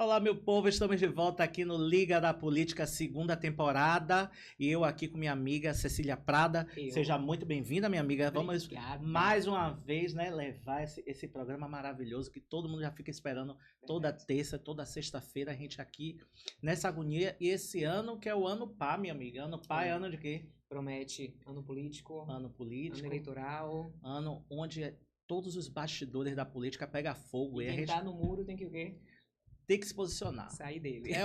Olá, meu povo, estamos de volta aqui no Liga da Política, segunda temporada. E eu aqui com minha amiga Cecília Prada. Seja muito bem-vinda, minha amiga. Vamos mais uma vez, né, levar esse programa maravilhoso que todo mundo já fica esperando toda terça, toda sexta-feira, a gente aqui nessa agonia. E esse ano, que é o ano pá, minha amiga. Ano pá é ano de quê? Promete ano político, ano eleitoral, ano onde todos os bastidores da política pegam fogo. E quem tá no muro tem que o quê? Tem que se posicionar. Sair dele. É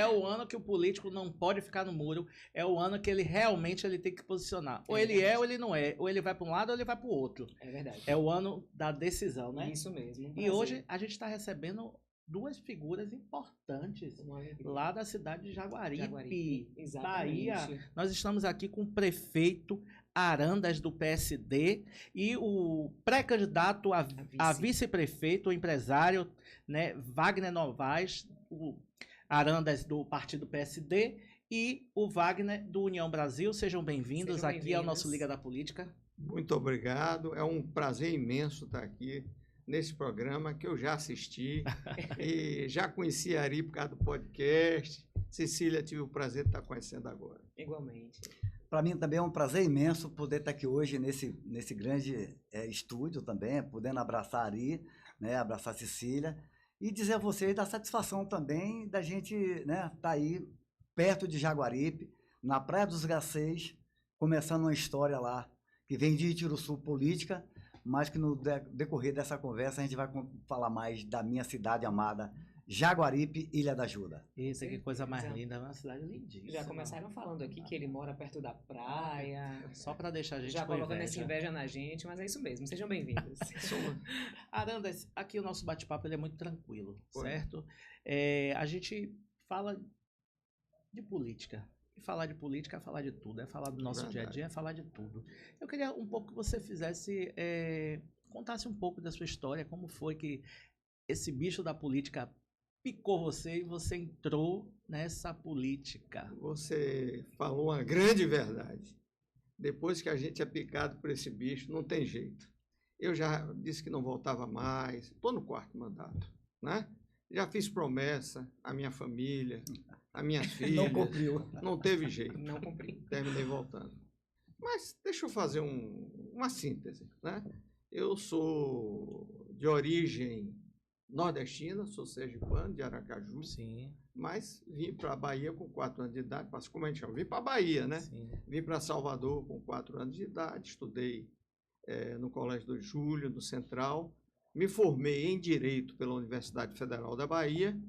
o ano que o político não pode ficar no muro. É o ano que ele realmente tem que posicionar. Ou ele é ou ele não é. Ou ele vai para um lado ou ele vai para o outro. É verdade. É o ano da decisão, né? Isso mesmo. E hoje a gente está recebendo duas figuras importantes lá da cidade de Jaguaripe, Bahia. Nós estamos aqui com o prefeito Arandas, do PSD, e o pré-candidato a vice-prefeito, o empresário, né, Wagner Novaes, o Arandas do partido PSD e o Wagner do União Brasil. Sejam bem-vindos aqui ao nosso Liga da Política. Muito obrigado, é um prazer imenso estar aqui nesse programa que eu já assisti e já conheci a Ari por causa do podcast. Cecília, tive o prazer de estar conhecendo agora. Igualmente. Para mim também é um prazer imenso poder estar aqui hoje nesse grande estúdio também, podendo abraçar a Ari, né, abraçar a Cecília e dizer a vocês da satisfação também da gente, né, estar aí perto de Jaguaripe, na Praia dos Garcês, começando uma história lá que vem de Itiruçu política, mas que no decorrer dessa conversa a gente vai falar mais da minha cidade amada, Jaguaripe, Ilha da Ajuda. Isso, que coisa mais linda, é uma cidade lindíssima. Já começaram falando aqui que ele mora perto da praia. Só para deixar a gente já colocando essa inveja na gente, mas é isso mesmo, sejam bem-vindos. Arandas, aqui o nosso bate-papo ele é muito tranquilo, certo? A gente fala de política. E falar de política é falar de tudo, é falar do nosso dia a dia, é falar de tudo. Eu queria um pouco que você fizesse, contasse um pouco da sua história, como foi que esse bicho da política picou você e você entrou nessa política. Você falou uma grande verdade. Depois que a gente é picado por esse bicho, não tem jeito. Eu já disse que não voltava mais, estou no quarto mandato, né? Já fiz promessa à minha família, às minhas filhas. Não cumpriu. Não teve jeito. Não cumpri. Terminei voltando. Mas deixa eu fazer uma síntese, né? Eu sou de origem nordestina, sou sergipano, de Aracaju. Sim. Mas vim para a Bahia com 4 anos de idade, como a gente chama, vim para a Bahia, né? Sim. Vim para Salvador com 4 anos de idade, estudei no Colégio do Júlio, do Central, me formei em Direito pela Universidade Federal da Bahia,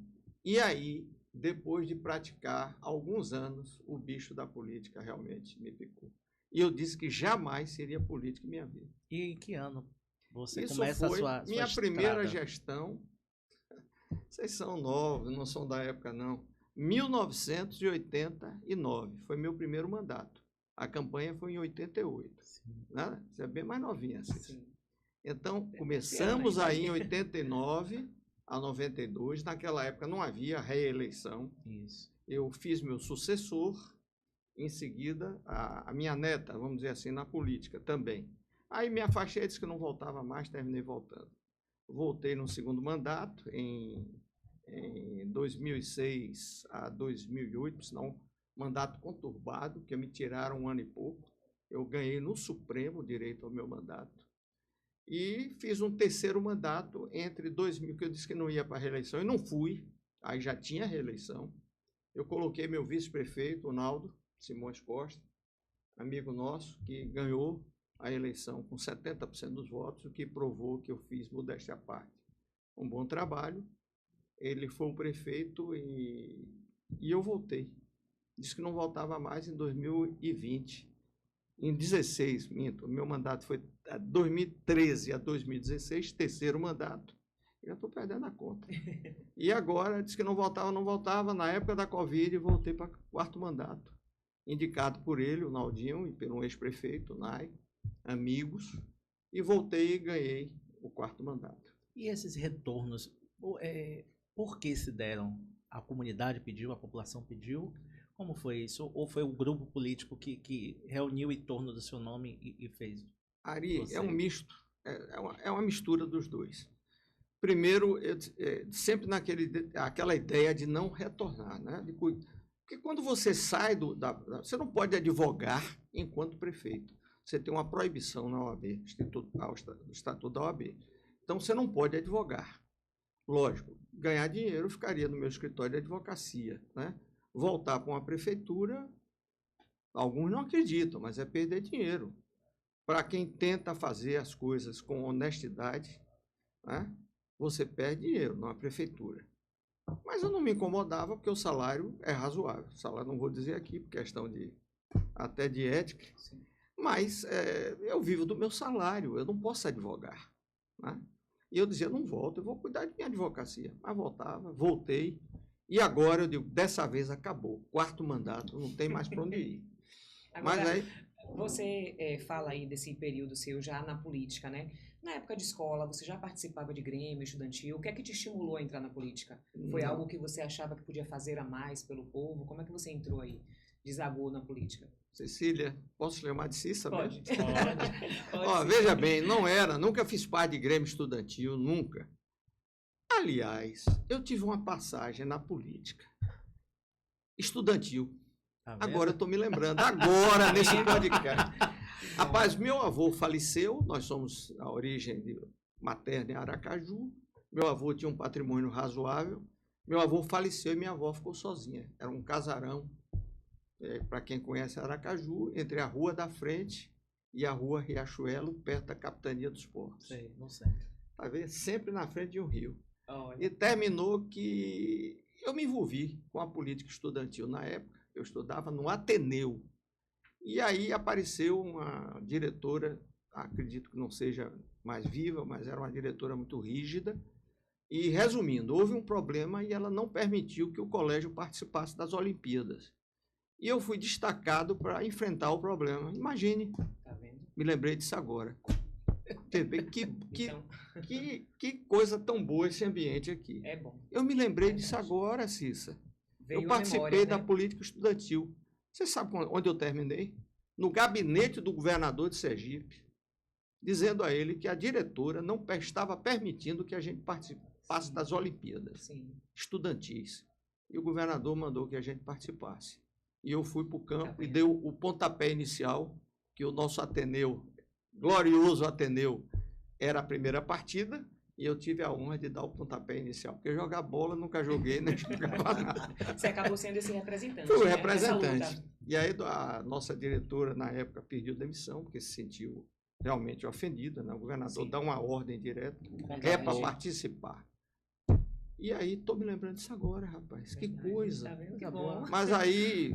e aí, depois de praticar alguns anos, o bicho da política realmente me picou. E eu disse que jamais seria política em minha vida. E em que ano você Isso começa foi a sua minha estrada? Primeira gestão. Vocês são novos, não são da época, não. 1989 foi meu primeiro mandato. A campanha foi em 88. Né? Você é bem mais novinha, assim. Então, começamos aí em 89 a 92. Naquela época não havia reeleição. Isso. Eu fiz meu sucessor, em seguida, a minha neta, vamos dizer assim, na política também. Aí me afastei, disse que não voltava mais, terminei voltando. Voltei no segundo mandato, em 2006 a 2008, por sinal, mandato conturbado, que me tiraram 1 ano e pouco. Eu ganhei no Supremo o direito ao meu mandato. E fiz um terceiro mandato entre 2000, que eu disse que não ia para a reeleição, e não fui, aí já tinha reeleição. Eu coloquei meu vice-prefeito, o Naldo Simões Costa, amigo nosso, que ganhou a eleição com 70% dos votos, o que provou que eu fiz, modéstia à parte, um bom trabalho. Ele foi o prefeito e eu voltei. Disse que não voltava mais em 2020. Em 16, minto, meu mandato foi 2013 a 2016, terceiro mandato. Já estou perdendo a conta. E agora, disse que não voltava. Na época da Covid, voltei para quarto mandato. Indicado por ele, o Naldinho, e pelo ex-prefeito, o Nai, amigos, e voltei e ganhei o quarto mandato. E esses retornos, por que se deram? A comunidade pediu, a população pediu? Como foi isso? Ou foi o grupo político que reuniu em torno do seu nome e fez? Ari, é um misto, é uma mistura dos dois. Primeiro, sempre aquela ideia de não retornar, né? Porque quando você sai você não pode advogar enquanto prefeito. Você tem uma proibição na OAB, do Estatuto da OAB. Então, você não pode advogar. Lógico, ganhar dinheiro ficaria no meu escritório de advocacia, né? Voltar para uma prefeitura, alguns não acreditam, mas é perder dinheiro. Para quem tenta fazer as coisas com honestidade, né? Você perde dinheiro numa prefeitura. Mas eu não me incomodava, porque o salário é razoável. O salário não vou dizer aqui, por questão até de ética. Sim. Mas eu vivo do meu salário, eu não posso advogar, né? E eu dizia, não volto, eu vou cuidar de minha advocacia. Mas voltava, voltei. E agora eu digo, dessa vez acabou. 4º mandato, não tem mais para onde ir. Agora, mas aí... Você fala aí desse período seu já na política, né? Na época de escola, você já participava de grêmio estudantil? O que é que te estimulou a entrar na política? Foi algo que você achava que podia fazer a mais pelo povo? Como é que você entrou aí, desagou na política? Cecília, posso chamar de Cissa? Pode. Ó, veja bem, nunca fiz parte de grêmio estudantil, nunca. Aliás, eu tive uma passagem na política estudantil. Tá, agora eu estou me lembrando, agora nesse podcast. Rapaz, meu avô faleceu, nós somos a origem materna em Aracaju. Meu avô tinha um patrimônio razoável. Meu avô faleceu e minha avó ficou sozinha. Era um casarão, para quem conhece Aracaju, entre a Rua da Frente e a Rua Riachuelo, perto da Capitania dos Portos. Sei, não sei. Tá vendo? Sempre na frente de um rio. Olha. E terminou que eu me envolvi com a política estudantil na época. Eu estudava no Ateneu. E aí apareceu uma diretora, acredito que não seja mais viva, mas era uma diretora muito rígida. E, resumindo, houve um problema e ela não permitiu que o colégio participasse das Olimpíadas. E eu fui destacado para enfrentar o problema. Imagine, tá vendo? Me lembrei disso agora. Que coisa tão boa esse ambiente aqui. É bom. Eu me lembrei disso agora, Cissa. Eu participei memória, da política estudantil. Você sabe onde eu terminei? No gabinete do governador de Sergipe, dizendo a ele que a diretora não estava permitindo que a gente participasse das Olimpíadas estudantis. E o governador mandou que a gente participasse. E eu fui para o campo e deu o pontapé inicial, que o nosso Ateneu, glorioso Ateneu, era a primeira partida, e eu tive a honra de dar o pontapé inicial. Porque jogar bola nunca joguei, nem jogava nada. Você acabou sendo esse representante. Fui o representante. E aí a nossa diretora, na época, pediu demissão, porque se sentiu realmente ofendida, né? O governador dá uma ordem direta, para participar. E aí, estou me lembrando disso agora, rapaz. Que coisa. Tá vendo? Que bom. Mas aí,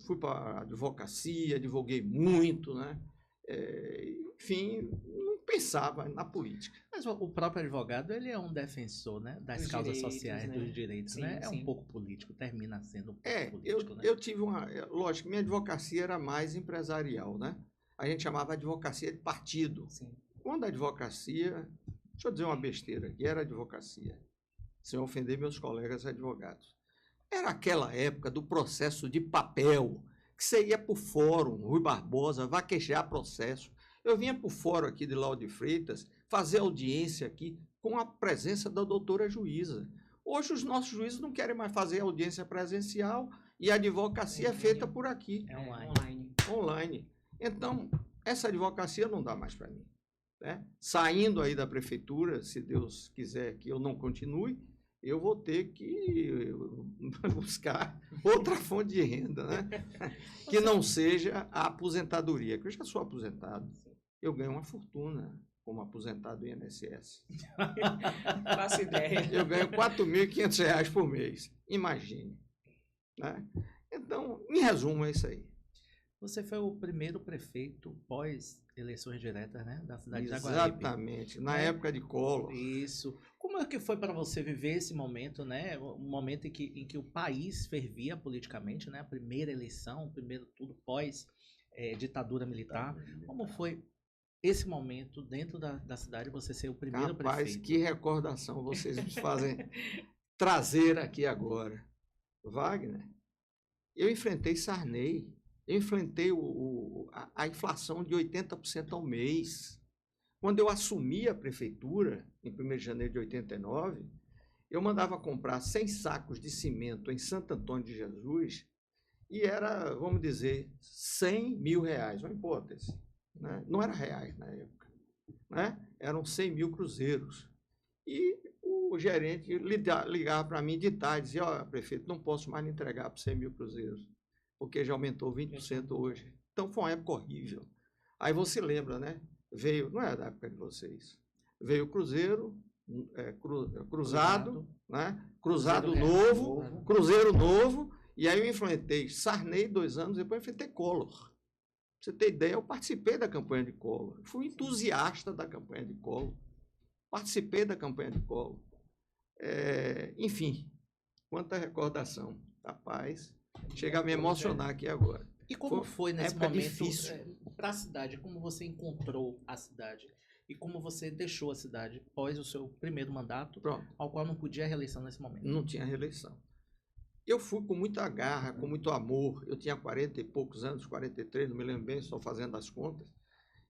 fui para a advocacia, advoguei muito, né? Enfim, não pensava na política. Mas o próprio advogado, ele é um defensor, né, das causas sociais, né? Dos direitos, sim, né? É sim. um pouco político, termina sendo um pouco político, né? Eu tive lógico, minha advocacia era mais empresarial, né? A gente chamava advocacia de partido. Sim. Quando a advocacia, deixa eu dizer uma besteira, que era advocacia, sem ofender meus colegas advogados. Era aquela época do processo de papel, que você ia para o fórum, Rui Barbosa, vaquejar processo. Eu vinha para o fórum aqui de Lauro de Freitas, fazer audiência aqui com a presença da doutora juíza. Hoje os nossos juízes não querem mais fazer audiência presencial e a advocacia é feita por aqui. É online. Online. Então, essa advocacia não dá mais para mim, né? Saindo aí da prefeitura, se Deus quiser que eu não continue, eu vou ter que buscar outra fonte de renda, né? Que não seja a aposentadoria, que eu já sou aposentado. Eu ganho uma fortuna como aposentado do INSS. Faço ideia. Eu ganho R$4.500 por mês. Imagine, né? Então, em resumo, é isso aí. Você foi o primeiro prefeito pós-eleições diretas, né, da cidade de Jaguaribe. Exatamente, na época de Collor. Isso. Como é que foi para você viver esse momento, né? Um momento em que o país fervia politicamente, né? A primeira eleição, o primeiro tudo pós-ditadura militar. Como foi esse momento dentro da cidade, você ser o primeiro prefeito? Rapaz, que recordação vocês me fazem trazer aqui agora. Wagner, eu enfrentei Sarney. Eu enfrentei a inflação de 80% ao mês. Quando eu assumi a prefeitura, em 1º de janeiro de 89, eu mandava comprar 100 sacos de cimento em Santo Antônio de Jesus e era, vamos dizer, 100 mil reais, uma hipótese. Né? Não era reais na época. Né? Eram 100 mil cruzeiros. E o gerente ligava para mim de tarde e dizia, ó, prefeito, não posso mais lhe entregar por 100 mil cruzeiros, porque já aumentou 20% hoje. Então, foi uma época horrível. Aí você lembra, né? Veio, não é da época de vocês, veio o Cruzeiro, Cruzado, né? Cruzado Novo, Cruzeiro Novo, e aí eu enfrentei Sarney 2 anos, depois eu enfrentei Collor. Pra você ter ideia, eu participei da campanha de Collor, fui entusiasta da campanha de Collor, participei da campanha de Collor. Enfim, quanta recordação, rapaz, chega a me emocionar aqui agora. E como foi nesse momento para a cidade? Como você encontrou a cidade? E como você deixou a cidade após o seu primeiro mandato, ao qual não podia reeleição nesse momento? Não tinha reeleição. Eu fui com muita garra, com muito amor. Eu tinha 40 e poucos anos, 43, não me lembro bem, só fazendo as contas.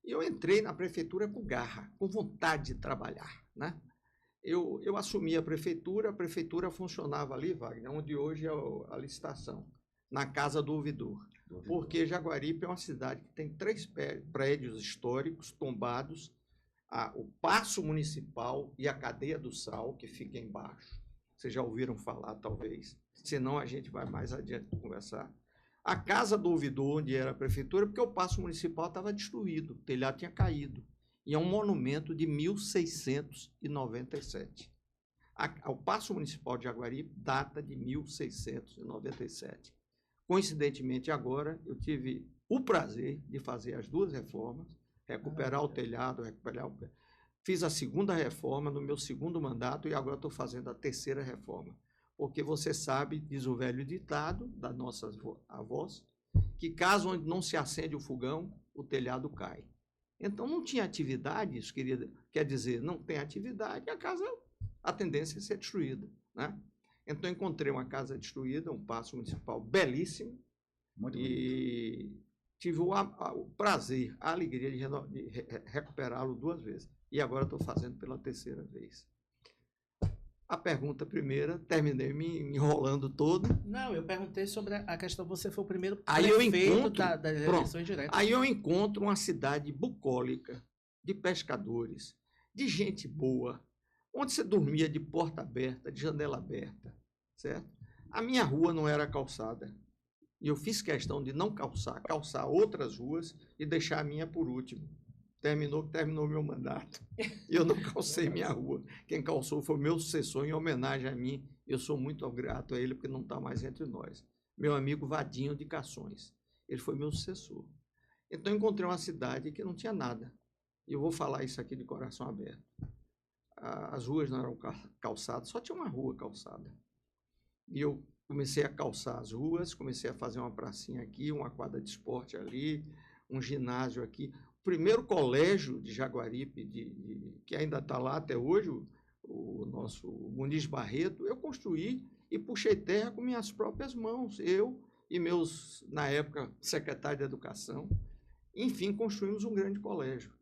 E eu entrei na prefeitura com garra, com vontade de trabalhar. Né? Eu assumi a prefeitura funcionava ali, Wagner, onde hoje é a licitação, na Casa do Ouvidor. Porque Jaguaripe é uma cidade que tem 3 prédios históricos tombados, o Paço Municipal e a Cadeia do Sal, que fica embaixo. Vocês já ouviram falar, talvez. Senão, a gente vai mais adiante conversar. A Casa do Ouvidor, onde era a prefeitura, porque o Paço Municipal estava destruído, o telhado tinha caído. E é um monumento de 1697. O Paço Municipal de Jaguaripe data de 1697. Coincidentemente, agora, eu tive o prazer de fazer as 2 reformas, recuperar o telhado, Fiz a 2ª reforma no meu 2º mandato e agora estou fazendo a 3ª reforma. Porque você sabe, diz o velho ditado das nossas avós, que caso onde não se acende o fogão, o telhado cai. Então, não tinha atividade, isso quer dizer, não tem atividade, a tendência é ser destruída. Né? Então, encontrei uma casa destruída, um paço municipal belíssimo, e tive o prazer, a alegria de recuperá-lo 2 vezes. E agora estou fazendo pela 3ª vez. A pergunta primeira, terminei me enrolando todo. Não, eu perguntei sobre a questão, você foi o primeiro prefeito das eleições diretas. Aí eu encontro uma cidade bucólica, de pescadores, de gente boa, onde você dormia de porta aberta, de janela aberta, certo? A minha rua não era calçada. E eu fiz questão de não calçar outras ruas e deixar a minha por último. Terminou meu mandato. E eu não calcei minha rua. Quem calçou foi o meu sucessor, em homenagem a mim. Eu sou muito grato a ele, porque não está mais entre nós. Meu amigo Vadinho de Cações. Ele foi meu sucessor. Então, eu encontrei uma cidade que não tinha nada. E eu vou falar isso aqui de coração aberto. As ruas não eram calçadas, só tinha uma rua calçada. E eu comecei a calçar as ruas, comecei a fazer uma pracinha aqui, uma quadra de esporte ali, um ginásio aqui. O primeiro colégio de Jaguaripe, que ainda está lá até hoje, o nosso Muniz Barreto, eu construí e puxei terra com minhas próprias mãos. Eu e meus, na época, secretário de Educação. Enfim, construímos um grande colégio.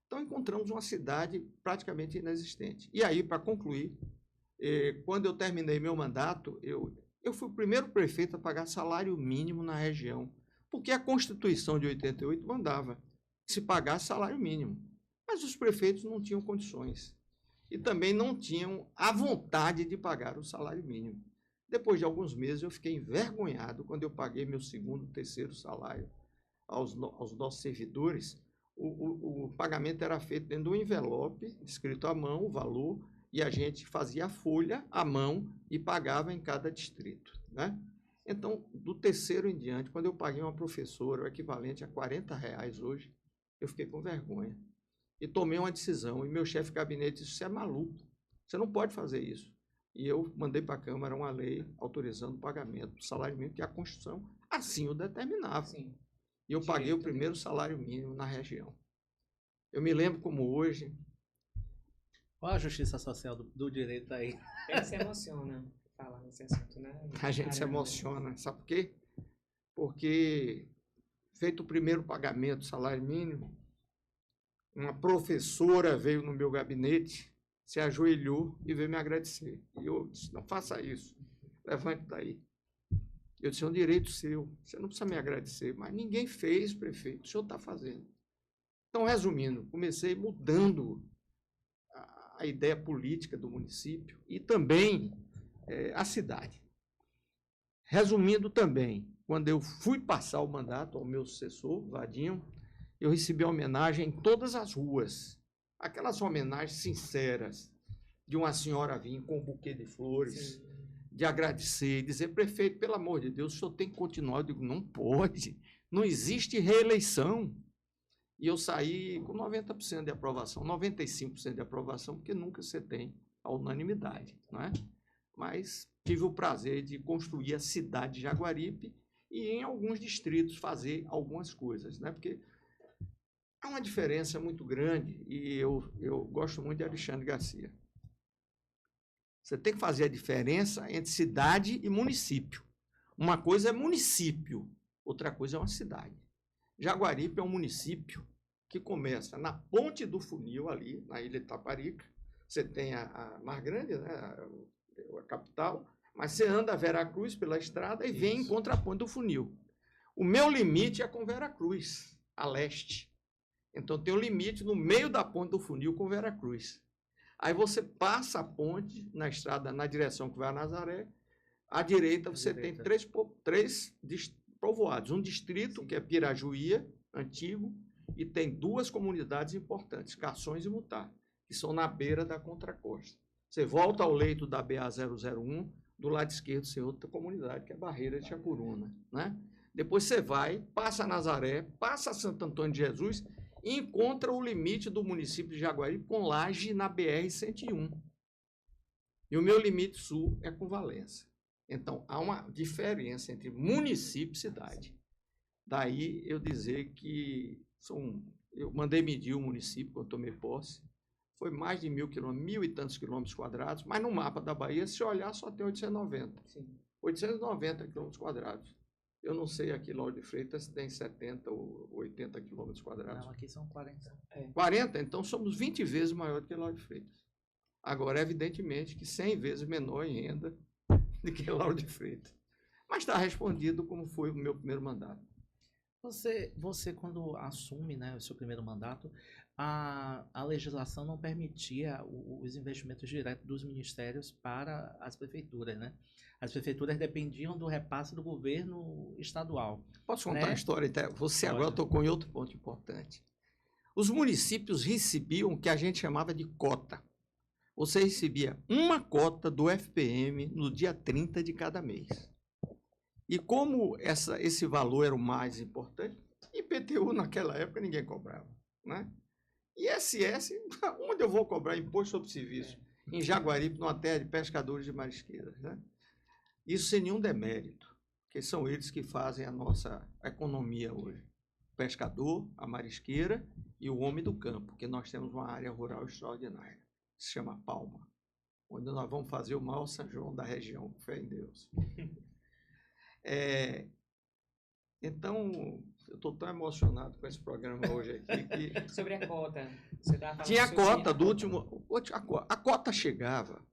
Então, encontramos uma cidade praticamente inexistente. E aí, para concluir, quando eu terminei meu mandato, eu fui o primeiro prefeito a pagar salário mínimo na região, porque a Constituição de 88 mandava que se pagasse salário mínimo. Mas os prefeitos não tinham condições e também não tinham a vontade de pagar o salário mínimo. Depois de alguns meses, eu fiquei envergonhado quando eu paguei meu 2º, 3º salário aos nossos servidores. O pagamento era feito dentro de um envelope, escrito à mão, o valor, e a gente fazia a folha à mão e pagava em cada distrito. Né? Então, do 3º em diante, quando eu paguei uma professora, o equivalente a R$40 hoje, eu fiquei com vergonha. E tomei uma decisão, e meu chefe de gabinete disse, você é maluco, você não pode fazer isso. E eu mandei para a Câmara uma lei autorizando o pagamento do salário mínimo, que a Constituição assim o determinava. Sim. E eu paguei o primeiro salário mínimo na região. Eu me lembro como hoje. Olha a justiça social do direito aí. Ele se emociona falar nesse assunto, né? A gente se emociona. Sabe por quê? Porque, feito o primeiro pagamento do salário mínimo, uma professora veio no meu gabinete, se ajoelhou e veio me agradecer. E eu disse, não faça isso, levante daí. Eu disse, é um direito seu, você não precisa me agradecer, mas ninguém fez, prefeito, o senhor está fazendo. Então, resumindo, comecei mudando a ideia política do município e também a cidade. Resumindo também, quando eu fui passar o mandato ao meu sucessor, Vadinho, eu recebi a homenagem em todas as ruas. Aquelas homenagens sinceras de uma senhora vir com um buquê de flores, sim, de agradecer, dizer, prefeito, pelo amor de Deus, o senhor tem que continuar. Eu digo, não pode, não existe reeleição. E eu saí com 90% de aprovação, 95% de aprovação, porque nunca você tem a unanimidade, não é? Mas tive o prazer de construir a cidade de Jaguaripe e em alguns distritos fazer algumas coisas, né? Porque há uma diferença muito grande e eu gosto muito de Alexandre Garcia. Você tem que fazer a diferença entre cidade e município. Uma coisa é município, outra coisa é uma cidade. Jaguaripe é um município que começa na Ponte do Funil, ali, na Ilha de Itaparica. Você tem a mais grande, né, a capital, mas você anda a Veracruz pela estrada e vem e encontra a Ponte do Funil. O meu limite é com Veracruz, a leste. Então, tem um limite no meio da Ponte do Funil com Veracruz. Aí você passa a ponte na estrada, na direção que vai a Nazaré. À direita, você tem três povoados. Um distrito, que é Pirajuía, antigo, e tem duas comunidades importantes, Cações e Mutar, que são na beira da contracosta. Você volta ao leito da BA-001, do lado esquerdo você tem outra comunidade, que é a Barreira de Chapuruna, né? Depois você vai, passa a Nazaré, passa a Santo Antônio de Jesus e encontra o limite do município de Jaguaripe com Laje na BR-101. E o meu limite sul é com Valença. Então, há uma diferença entre município e cidade. Daí eu dizer que eu mandei medir o município quando tomei posse. Foi mais de 1.000 quilômetros, 1.000 e tantos quilômetros quadrados, mas no mapa da Bahia, se olhar, só tem 890. Sim. 890 quilômetros quadrados. Eu não sei aqui, Lauro de Freitas, se tem 70 ou 80 quilômetros quadrados. Não, aqui são 40. 40? Então somos 20 vezes maior do que Lauro de Freitas. Agora, evidentemente, que 100 vezes menor em renda do que Lauro de Freitas. Mas está respondido como foi o meu primeiro mandato. Você quando assume, né, o seu primeiro mandato, a legislação não permitia os investimentos diretos dos ministérios para as prefeituras, né? As prefeituras dependiam do repasse do governo estadual. Posso contar uma história? Você agora tocou em outro ponto importante. Os municípios recebiam o que a gente chamava de cota. Você recebia uma cota do FPM no dia 30 de cada mês. E como esse valor era o mais importante, IPTU naquela época ninguém cobrava, né? ISS, onde eu vou cobrar imposto sobre serviço? Em Jaguaripe, numa terra de pescadores de marisqueiras, né? Isso sem nenhum demérito, porque são eles que fazem a nossa economia hoje. O pescador, a marisqueira e o homem do campo, porque nós temos uma área rural extraordinária, que se chama Palma, onde nós vamos fazer o maior São João da região, fé em Deus. Então, eu estou tão emocionado com esse programa hoje aqui. Que sobre a cota. Você tá tinha a cota do último... A cota chegava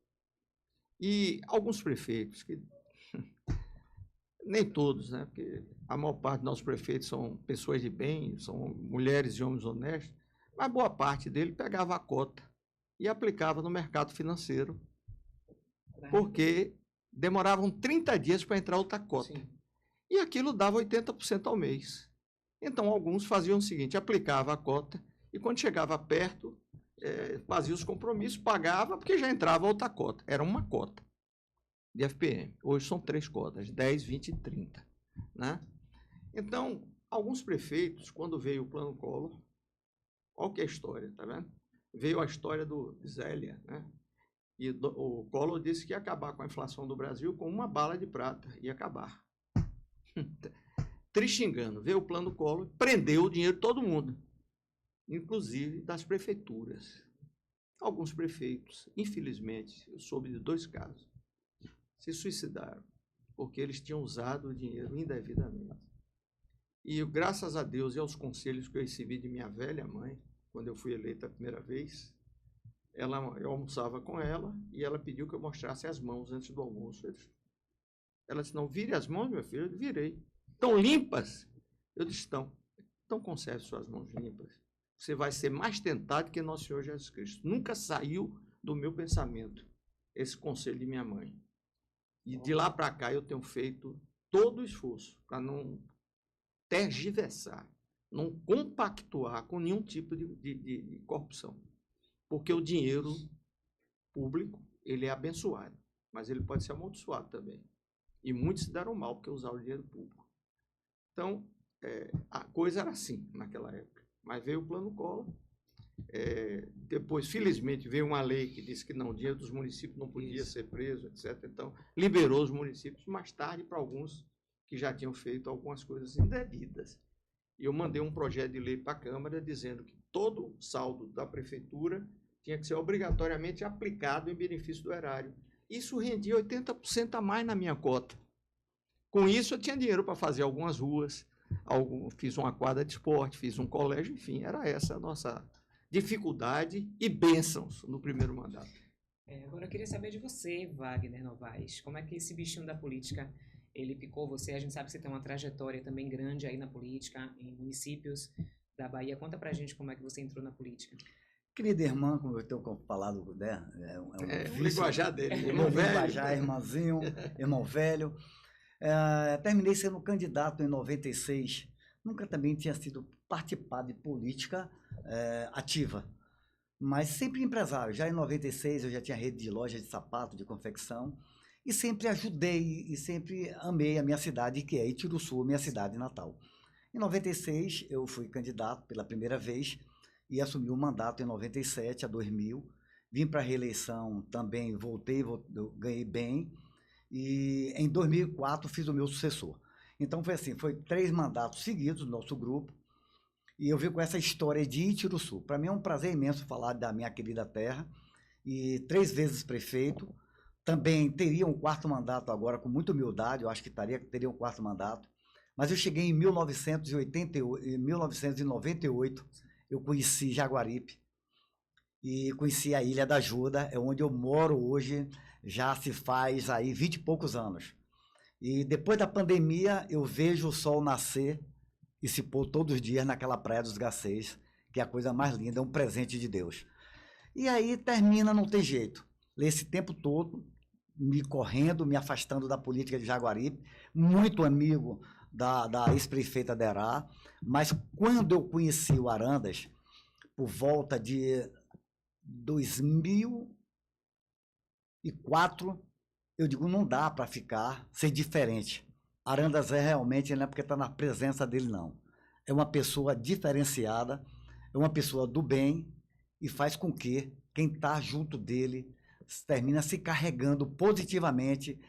e alguns prefeitos, que nem todos, né? Porque a maior parte dos nossos prefeitos são pessoas de bem, são mulheres e homens honestos, mas boa parte dele pegava a cota e aplicava no mercado financeiro, porque demoravam 30 dias para entrar outra cota. Sim. E aquilo dava 80% ao mês. Então, alguns faziam o seguinte, aplicava a cota e quando chegava perto, fazia os compromissos, pagava, porque já entrava outra cota. Era uma cota de FPM. Hoje são 3 cotas, 10, 20 e 30. Né? Então, alguns prefeitos, quando veio o Plano Collor, olha que é a história, tá vendo? Veio a história do Zélia, né? E o Collor disse que ia acabar com a inflação do Brasil com uma bala de prata, ia acabar. Triste engano, veio o Plano Collor, prendeu o dinheiro de todo mundo, inclusive das prefeituras. Alguns prefeitos, infelizmente, eu soube de 2 casos, se suicidaram, porque eles tinham usado o dinheiro indevidamente. E graças a Deus e aos conselhos que eu recebi de minha velha mãe, quando eu fui eleito a primeira vez, eu almoçava com ela e ela pediu que eu mostrasse as mãos antes do almoço. Ela disse, não, vire as mãos, meu filho. Eu virei. Estão limpas? Eu disse, estão. Então conserve suas mãos limpas. Você vai ser mais tentado que Nosso Senhor Jesus Cristo. Nunca saiu do meu pensamento esse conselho de minha mãe. E de lá para cá eu tenho feito todo o esforço para não tergiversar, não compactuar com nenhum tipo de corrupção. Porque o dinheiro público, ele é abençoado, mas ele pode ser amaldiçoado também. E muitos se deram mal porque usaram o dinheiro público. Então, a coisa era assim naquela época. Mas veio o Plano Collor. Depois, felizmente, veio uma lei que disse que não, o dinheiro dos municípios não podia ser preso, etc. Então, liberou os municípios mais tarde para alguns que já tinham feito algumas coisas indevidas. E eu mandei um projeto de lei para a Câmara dizendo que todo o saldo da prefeitura tinha que ser obrigatoriamente aplicado em benefício do erário. Isso rendia 80% a mais na minha cota. Com isso, eu tinha dinheiro para fazer algumas ruas, fiz uma quadra de esporte, fiz um colégio, enfim, era essa a nossa dificuldade e bênçãos no primeiro mandato. Agora eu queria saber de você, Wagner Novaes, como é que esse bichinho da política, ele picou você? A gente sabe que você tem uma trajetória também grande aí na política, em municípios da Bahia. Conta pra gente como é que você entrou na política. Querida irmã, como eu tenho falado, né? O linguajar dele, irmão velho. Linguajar, irmãzinho, irmão velho. Terminei sendo candidato em 96. Nunca também tinha sido participado de política ativa, mas sempre empresário. Já em 96 eu já tinha rede de loja de sapato, de confecção, e sempre ajudei e sempre amei a minha cidade, que é Itiruçu, minha cidade natal. Em 96 eu fui candidato pela primeira vez e assumi o mandato em 97 a 2000. Vim para a reeleição também, ganhei bem. E em 2004 fiz o meu sucessor. Então foi assim, foi 3 mandatos seguidos do nosso grupo, e eu vim com essa história de Itiruçu. Para mim é um prazer imenso falar da minha querida terra, e 3 vezes prefeito, também teria um 4º mandato agora, com muita humildade, eu acho que teria um 4º mandato, mas eu cheguei em 1998, eu conheci Jaguaripe, e conheci a Ilha da Ajuda, é onde eu moro hoje, já se faz aí 20 e poucos anos. E depois da pandemia, eu vejo o sol nascer e se pôr todos os dias naquela Praia dos Garcês, que é a coisa mais linda, é um presente de Deus. E aí termina, não tem jeito. Esse tempo todo, me correndo, me afastando da política de Jaguaripe, muito amigo da ex-prefeita Derá, mas quando eu conheci o Arandas, por volta de 2004, eu digo, não dá para ser diferente. Arandas realmente, não é porque está na presença dele, não. É uma pessoa diferenciada, é uma pessoa do bem, e faz com que quem está junto dele termina se carregando positivamente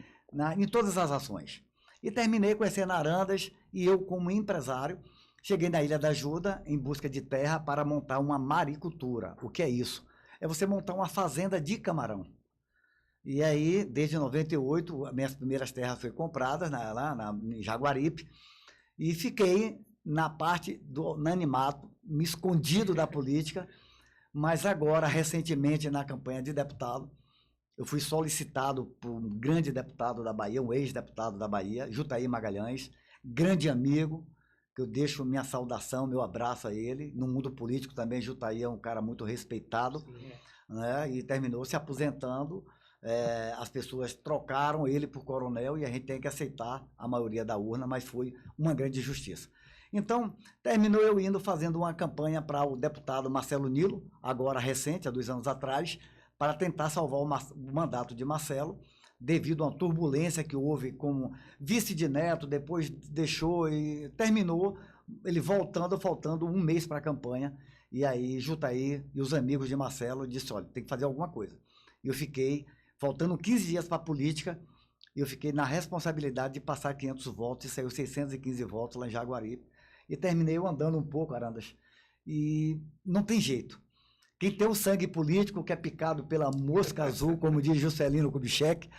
em todas as ações. E terminei conhecendo Arandas, e eu, como empresário, cheguei na Ilha da Ajuda em busca de terra para montar uma maricultura. O que é isso? É você montar uma fazenda de camarão. E aí, desde 98, minhas primeiras terras foram compradas lá em Jaguaripe, e fiquei na parte do anonimato, me escondido da política, mas agora, recentemente, na campanha de deputado, eu fui solicitado por um grande deputado da Bahia, um ex-deputado da Bahia, Jutaí Magalhães, grande amigo, que eu deixo minha saudação, meu abraço a ele. No mundo político também, Jutaí é um cara muito respeitado, né? E terminou se aposentando. As pessoas trocaram ele por coronel, e a gente tem que aceitar a maioria da urna, mas foi uma grande injustiça. Então, terminou eu indo fazendo uma campanha para o deputado Marcelo Nilo, agora recente, há 2 anos atrás, para tentar salvar o mandato de Marcelo, devido a uma turbulência que houve com vice de Neto, depois deixou e terminou ele faltando 1 mês para a campanha, e aí Jutaí e os amigos de Marcelo disseram, olha, tem que fazer alguma coisa. E eu fiquei, faltando 15 dias para a política, eu fiquei na responsabilidade de passar 500 votos, e saiu 615 votos lá em Jaguaripe, e terminei eu andando um pouco, Arandas, e não tem jeito. Quem tem o sangue político, que é picado pela mosca azul, como diz Juscelino Kubitschek,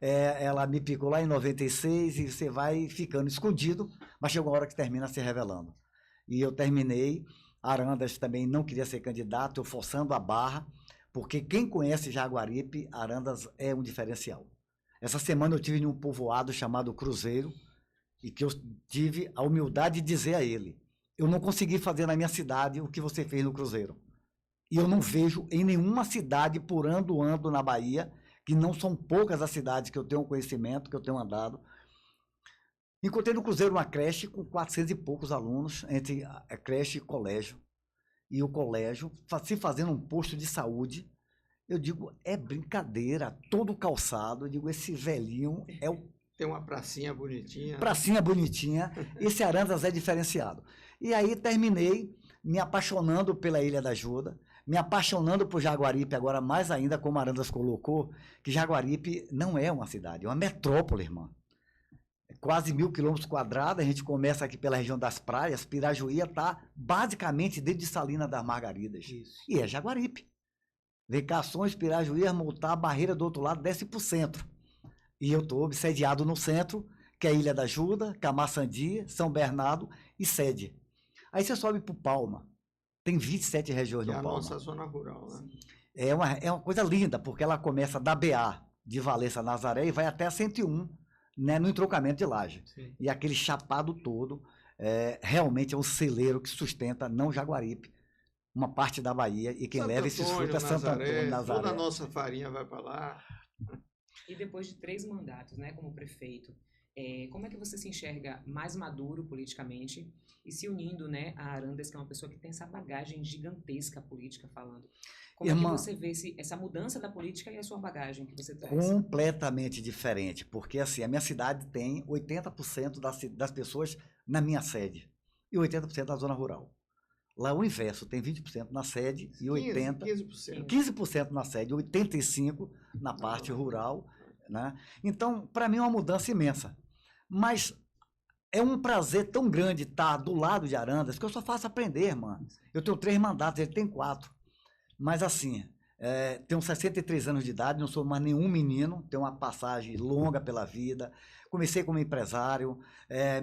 ela me picou lá em 96, e você vai ficando escondido, mas chega uma hora que termina se revelando. E eu terminei Arandas também não queria ser candidato, eu forçando a barra, porque quem conhece Jaguaripe, Arandas é um diferencial. Essa semana eu tive em um povoado chamado Cruzeiro, e que eu tive a humildade de dizer a ele, eu não consegui fazer na minha cidade o que você fez no Cruzeiro. E eu não vejo em nenhuma cidade, por ando na Bahia, que não são poucas as cidades que eu tenho conhecimento, que eu tenho andado. Encontrei no Cruzeiro uma creche com 400 e poucos alunos, entre a creche e colégio. E o colégio se fazendo um posto de saúde. Eu digo, é brincadeira, todo calçado. Eu digo, esse velhinho é o... Tem uma pracinha bonitinha. Pracinha bonitinha. Esse Arandas é diferenciado. E aí terminei me apaixonando pela Ilha da Ajuda, me apaixonando por Jaguaripe, agora mais ainda, como Arandas colocou, que Jaguaripe não é uma cidade, é uma metrópole, irmã. É quase 1.000 km², a gente começa aqui pela região das praias, Pirajuí está basicamente dentro de Salina das Margaridas. Isso. E é Jaguaripe. Vecações, Pirajuí, Armutá, a barreira do outro lado desce para o centro. E eu estou obsediado no centro, que é a Ilha da Ajuda, Camaçandi, São Bernardo e Sede. Aí você sobe para o Palma. Tem 27 regiões no Palma. É a nossa zona rural, né? É uma coisa linda, porque ela começa da BA, de Valença Nazaré, e vai até a 101, né, no entroncamento de Laje. Sim. E aquele chapado todo, realmente é um celeiro que sustenta, não Jaguaripe, uma parte da Bahia, e quem leva esses frutos é Santo Antônio, Nazaré. Toda a nossa farinha vai para lá. E depois de 3 mandatos, né, como prefeito, como é que você se enxerga mais maduro politicamente e se unindo, né, a Arandas, que é uma pessoa que tem essa bagagem gigantesca política falando? Como é que você vê essa mudança da política e a sua bagagem que você traz? Completamente diferente, porque assim, a minha cidade tem 80% das pessoas na minha sede e 80% na zona rural. Lá o inverso, tem 20% na sede e 15% na sede, 85% na parte rural, né? Então, para mim é uma mudança imensa. Mas é um prazer tão grande estar do lado de Arandas que eu só faço aprender, mano. Eu tenho 3 mandatos, ele tem 4. Mas assim, tenho 63 anos de idade, não sou mais nenhum menino, tenho uma passagem longa pela vida. Comecei como empresário,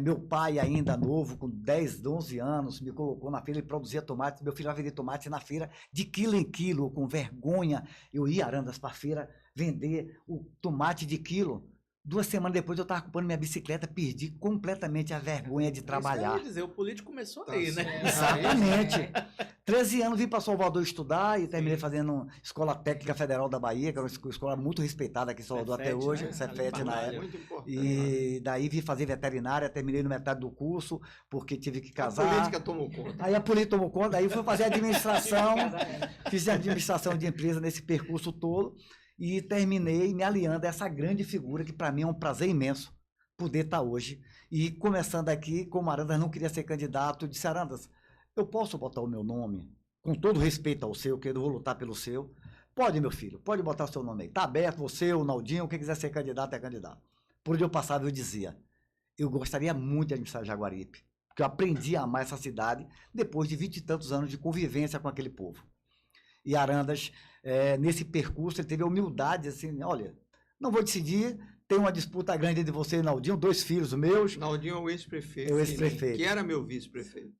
meu pai ainda novo, com 10, 11 anos, me colocou na feira e produzia tomate. Meu filho vai vender tomate na feira de quilo em quilo, com vergonha. Eu ia Arandas para a feira vender o tomate de quilo. 2 semanas depois eu estava ocupando minha bicicleta, perdi completamente a vergonha de trabalhar. Isso que eu ia dizer, o político começou aí, né? Exatamente. 13 anos vim para Salvador estudar e terminei fazendo Escola Técnica Federal da Bahia, que era uma escola muito respeitada aqui em Salvador até hoje, né? Cefet na época. E daí vim fazer veterinária, terminei no metade do curso, porque tive que casar. A política tomou conta. Aí a política tomou conta, aí fui fazer administração, fiz administração de empresa nesse percurso todo. E terminei me aliando a essa grande figura que para mim é um prazer imenso poder estar hoje. E começando aqui, como Arandas não queria ser candidato, eu disse, Arandas, eu posso botar o meu nome? Com todo respeito ao seu, que eu vou lutar pelo seu. Pode, meu filho, pode botar o seu nome aí. Está aberto, você, o Naldinho, quem quiser ser candidato é candidato. Por onde eu passava, eu dizia, eu gostaria muito de administrar Jaguaripe, porque eu aprendi a amar essa cidade depois de 20 e tantos anos de convivência com aquele povo. E Arandas, nesse percurso, ele teve a humildade, assim, olha, não vou decidir, tem uma disputa grande entre você e Naldinho, 2 filhos meus. Naldinho é o ex-prefeito. É o ex-prefeito. Que era meu vice-prefeito.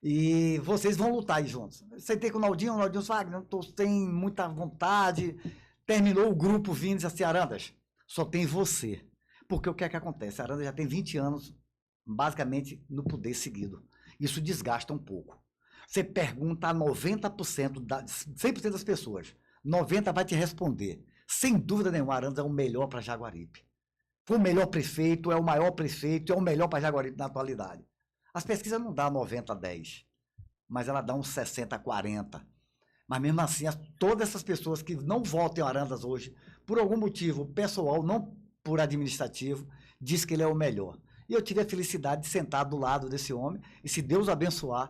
E vocês vão lutar aí juntos. Sentei com o Naldinho disse, não estou sem muita vontade. Terminou o grupo vindo e disse assim, Arandas, só tem você. Porque o que é que acontece? A Arandas já tem 20 anos, basicamente, no poder seguido. Isso desgasta um pouco. Você pergunta a 90%, 100% das pessoas, 90% vai te responder. Sem dúvida nenhuma, Arandas é o melhor para Jaguaripe. Foi o melhor prefeito, é o maior prefeito, é o melhor para Jaguaripe na atualidade. As pesquisas não dão 90-10, mas ela dá uns 60-40. Mas mesmo assim, todas essas pessoas que não votam em Arandas hoje, por algum motivo pessoal, não por administrativo, diz que ele é o melhor. E eu tive a felicidade de sentar do lado desse homem, e se Deus abençoar,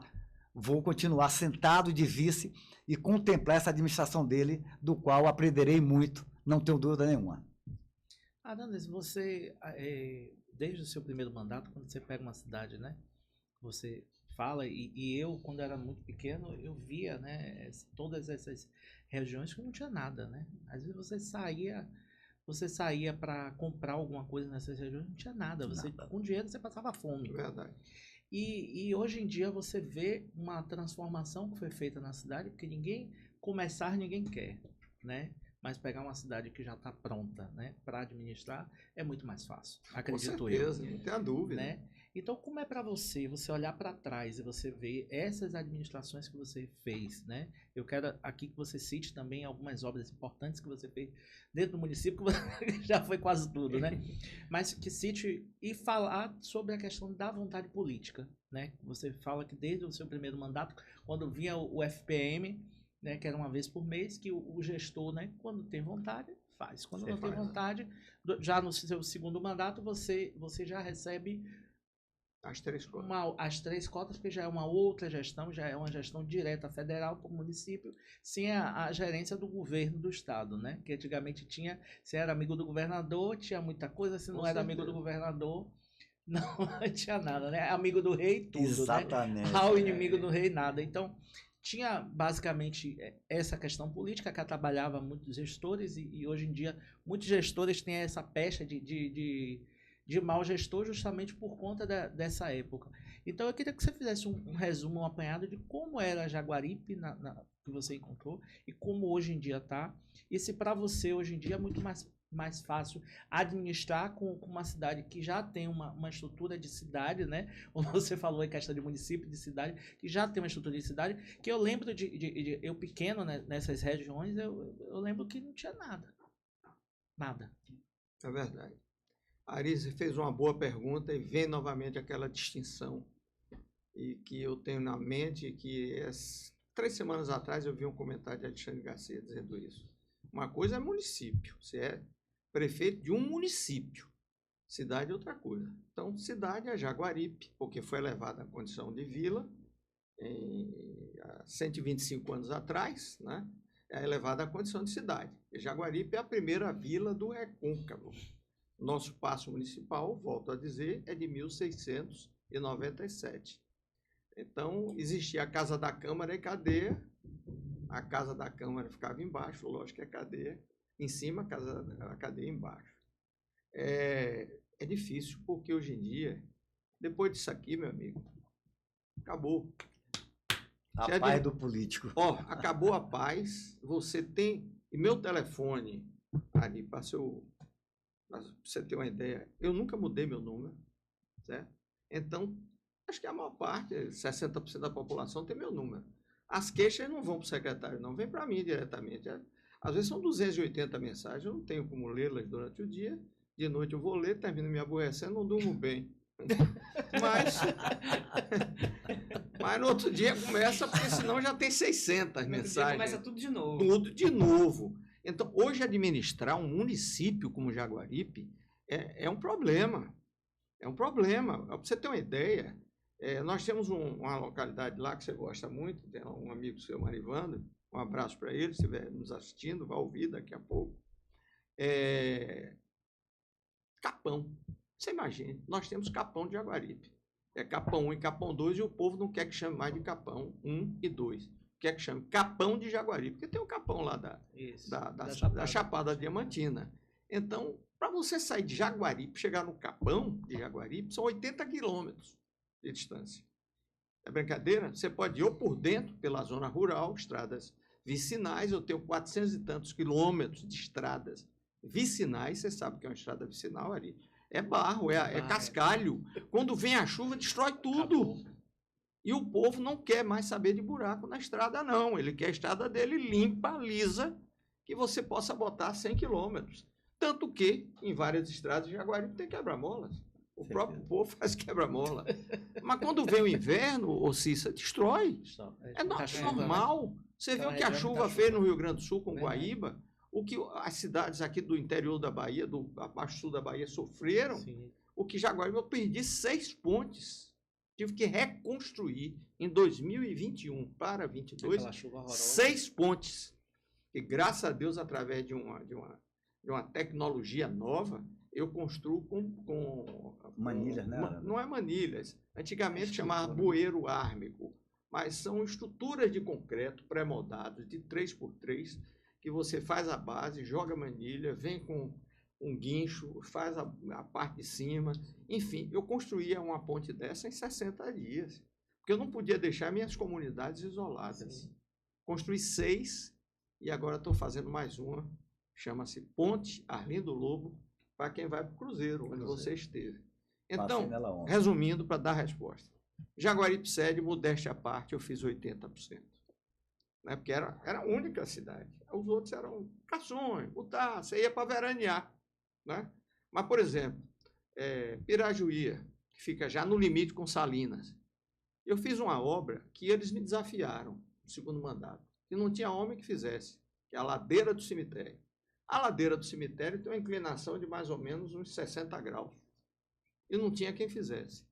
vou continuar sentado de vice e contemplar essa administração dele, do qual aprenderei muito, não tenho dúvida nenhuma. Arandas, você, desde o seu primeiro mandato, quando você pega uma cidade, né, você fala, e eu, quando era muito pequeno, eu via, né, todas essas regiões que não tinha nada, né? Às vezes você saía para comprar alguma coisa nessas regiões, não tinha nada. Com dinheiro você passava fome. Verdade. E hoje em dia você vê uma transformação que foi feita na cidade, porque ninguém quer, né? Mas pegar uma cidade que já está pronta, né, para administrar é muito mais fácil, acredito Com certeza, não tenha dúvida. Né? Então, como é para você olhar para trás e você ver essas administrações que você fez, né? Eu quero aqui que você cite também algumas obras importantes que você fez dentro do município, que já foi quase tudo, né? Mas que cite e falar sobre a questão da vontade política, né? Você fala que desde o seu primeiro mandato, quando vinha o FPM, né, que era uma vez por mês, que o gestor, né, quando tem vontade, faz. Quando não tem vontade, já no seu segundo mandato, você já recebe as 3 cotas. As 3 cotas, porque já é uma outra gestão, já é uma gestão direta federal para o município, sem a gerência do governo do estado, né? Que antigamente tinha, se era amigo do governador, tinha muita coisa, se não era amigo do governador, não tinha nada, né? Amigo do rei, tudo, exatamente, né? Ao inimigo do rei, nada. Então, tinha basicamente essa questão política que atrapalhava muitos gestores e hoje em dia muitos gestores têm essa pecha de mau gestor justamente por conta dessa época. Então eu queria que você fizesse um resumo, um apanhado de como era Jaguaripe que você encontrou e como hoje em dia está. E se para você hoje em dia é muito mais fácil administrar com uma cidade que já tem uma estrutura de cidade, né? Como você falou em questão de município, de cidade, que já tem uma estrutura de cidade, que eu lembro de eu pequeno, né, nessas regiões, eu lembro que não tinha nada. Nada. É verdade. A Arise fez uma boa pergunta e vem novamente aquela distinção e que eu tenho na mente que 3 semanas atrás eu vi um comentário de Alexandre Garcia dizendo isso. Uma coisa é município, você é prefeito de um município, cidade é outra coisa. Então, cidade é Jaguaripe, porque foi elevada à condição de vila há 125 anos atrás, né? É elevada à condição de cidade. E Jaguaripe é a primeira vila do Recôncavo. Nosso paço municipal, volto a dizer, é de 1697. Então, existia a Casa da Câmara e cadeia. A Casa da Câmara ficava embaixo, lógico que é cadeia. Em cima, a cadeia embaixo. É difícil, porque hoje em dia, depois disso aqui, meu amigo, acabou. A paz do político. Acabou a paz. Você tem... E meu telefone, ali, para você ter uma ideia, eu nunca mudei meu número, certo? Então, acho que a maior parte, 60% da população tem meu número. As queixas não vão para o secretário, não, vem para mim diretamente. Às vezes são 280 mensagens, eu não tenho como lê-las durante o dia, de noite eu vou ler, termino me aborrecendo, não durmo bem. Mas no outro dia começa, porque senão já tem 600 mensagens. Começa tudo de novo. Tudo de novo. Então, hoje administrar um município como Jaguaripe é um problema. É um problema. Para você ter uma ideia, nós temos uma localidade lá que você gosta muito, tem um amigo seu, Marivando, um abraço para ele, se estiver nos assistindo, vai ouvir daqui a pouco. Capão. Você imagina, nós temos Capão de Jaguaripe. É Capão 1 e Capão 2 e o povo não quer que chame mais de Capão 1 e 2. Quer que chame Capão de Jaguaripe, porque tem o Capão lá da Chapada Diamantina. Então, para você sair de Jaguaripe, chegar no Capão de Jaguaripe, são 80 quilômetros de distância. É brincadeira? Você pode ir ou por dentro, pela zona rural, estradas vicinais, eu tenho 400 e tantos quilômetros de estradas vicinais, você sabe que é uma estrada vicinal ali. É barro, é cascalho. Quando vem a chuva, destrói tudo. Acabou. E o povo não quer mais saber de buraco na estrada, não. Ele quer a estrada dele limpa, lisa, que você possa botar 100 quilômetros. Tanto que, em várias estradas de Jaguaripe, tem quebra-molas. O próprio povo faz quebra-mola. Mas quando vem o inverno, Cissa, destrói. É normal. Você vê o que a chuva fez no Rio Grande do Sul com Guaíba, o que as cidades aqui do interior da Bahia, do abaixo sul da Bahia, sofreram. Sim. O que Jaguaripe, eu perdi 6 pontes. Tive que reconstruir em 2021 para 2022 6 pontes. E graças a Deus, através de uma tecnologia nova, eu construo com manilhas, né? Não é manilhas. Antigamente chamava bueiro ármico, mas são estruturas de concreto pré-moldadas de 3x3 que você faz a base, joga a manilha, vem com um guincho, faz a parte de cima. Enfim, eu construía uma ponte dessa em 60 dias, porque eu não podia deixar minhas comunidades isoladas. Sim. Construí 6 e agora estou fazendo mais uma, chama-se Ponte Arlindo Lobo, para quem vai para o Cruzeiro, onde você esteve. Então, resumindo, para dar a resposta. Jaguaripe-Sede, modéstia à parte, eu fiz 80%. Né? Porque era a única cidade. Os outros eram Cações, Butá, você ia para veranear. Né? Mas, por exemplo, Pirajuí, que fica já no limite com Salinas. Eu fiz uma obra que eles me desafiaram no segundo mandato, que não tinha homem que fizesse, que é a ladeira do cemitério. A ladeira do cemitério tem uma inclinação de mais ou menos uns 60 graus. E não tinha quem fizesse.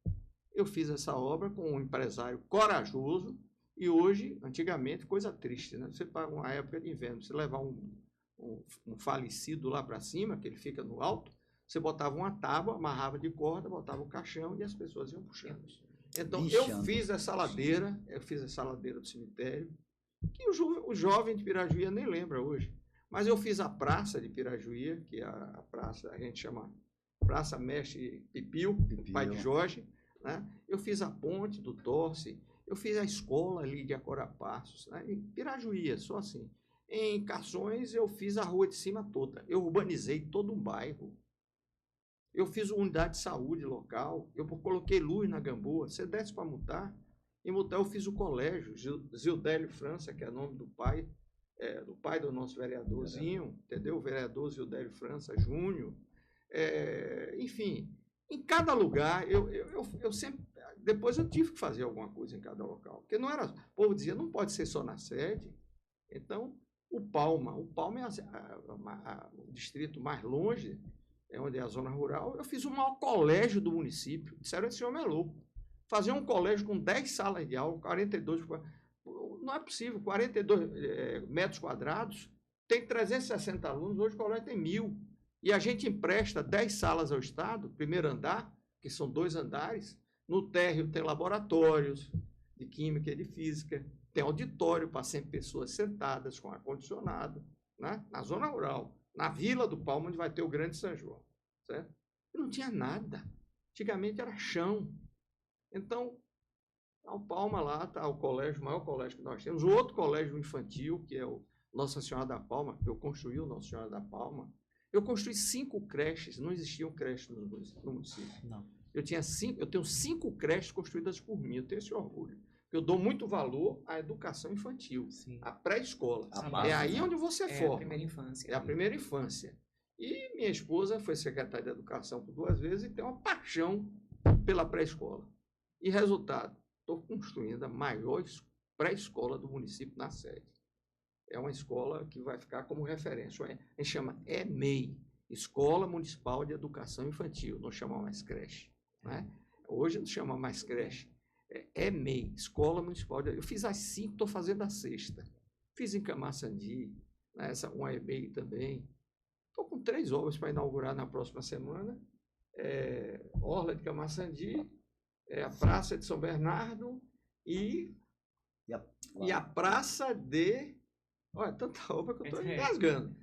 Eu fiz essa obra com um empresário corajoso e hoje, antigamente, coisa triste, né? Você paga uma época de inverno, você levar um falecido lá para cima, que ele fica no alto, você botava uma tábua, amarrava de corda, botava o caixão e as pessoas iam puxando. Então, eu fiz essa ladeira do cemitério, que o jovem de Pirajuí nem lembra hoje. Mas eu fiz a praça de Pirajuí, que é a praça, a gente chama Praça Mestre Pipio, pai de Jorge. Né? Eu fiz a ponte do Torce, eu fiz a escola ali de Acorapassos, né? Em Pirajuí, só assim. Em Cações, eu fiz a rua de cima toda. Eu urbanizei todo um bairro. Eu fiz uma unidade de saúde local. Eu coloquei luz na Gamboa. Você desce para Mutá. Em Mutá, eu fiz o colégio. Zildélio França, que é o nome do pai do nosso vereadorzinho, entendeu? O vereador Zildélio França Júnior. Enfim, em cada lugar, eu sempre... Depois eu tive que fazer alguma coisa em cada local. Porque não era... O povo dizia, não pode ser só na sede. Então, o Palma é o distrito mais longe, onde é a zona rural. Eu fiz o maior colégio do município. Disseram, esse homem é louco. Fazer um colégio com 10 salas de aula, 42... Não é possível, 42 metros quadrados, tem 360 alunos, hoje o colégio tem 1.000. E a gente empresta 10 salas ao Estado, primeiro andar, que são 2 andares. No térreo tem laboratórios de química e de física, tem auditório para 100 pessoas sentadas com ar-condicionado, né? Na zona rural, na Vila do Palma, onde vai ter o Grande São João. Certo? E não tinha nada. Antigamente era chão. Então, o Palma lá está o colégio, o maior colégio que nós temos. O outro colégio infantil, que é o Nossa Senhora da Palma, eu construí o Nossa Senhora da Palma. Eu construí 5 creches, não existiam creches no município. Não. Eu tenho 5 creches construídas por mim, eu tenho esse orgulho. Eu dou muito valor à educação infantil, sim, à pré-escola. É aí onde você forma. É a primeira infância. É a primeira infância. E minha esposa foi secretária de Educação por 2 vezes e tem uma paixão pela pré-escola. E resultado, estou construindo a maior pré-escola do município na sede. É uma escola que vai ficar como referência. A gente chama EMEI, Escola Municipal de Educação Infantil, não chama mais creche. Né? Hoje não chama mais creche. É EMEI, Escola Municipal de... Eu fiz as 5, estou fazendo a 6ª. Fiz em Camaçandi, né? Uma EMEI também. Estou com 3 obras para inaugurar na próxima semana. Orla de Camaçandi, a Praça de São Bernardo e a Praça de... Olha, tanta obra que eu estou engasgando.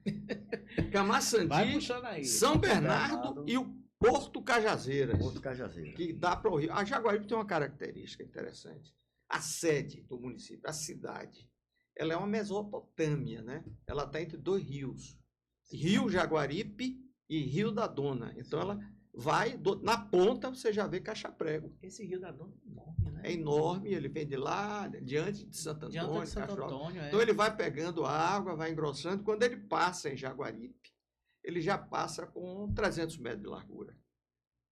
Camaçandi, São Bernardo e o Porto Cajazeiras. Porto Cajazeiras. Que dá para o Rio. A Jaguaribe tem uma característica interessante. A sede do município, a cidade, ela é uma Mesopotâmia, né? Ela está entre 2 rios. Rio Jaguaribe e Rio da Dona. Então, ela vai... Na ponta, você já vê Caixa-Prego. Esse Rio da Dona é enorme, né? É enorme, ele vem de lá, diante de Santo Antônio. Diante de Santo Antônio, Então, ele vai pegando a água, vai engrossando. Quando ele passa em Jaguaribe, ele já passa com 300 metros de largura.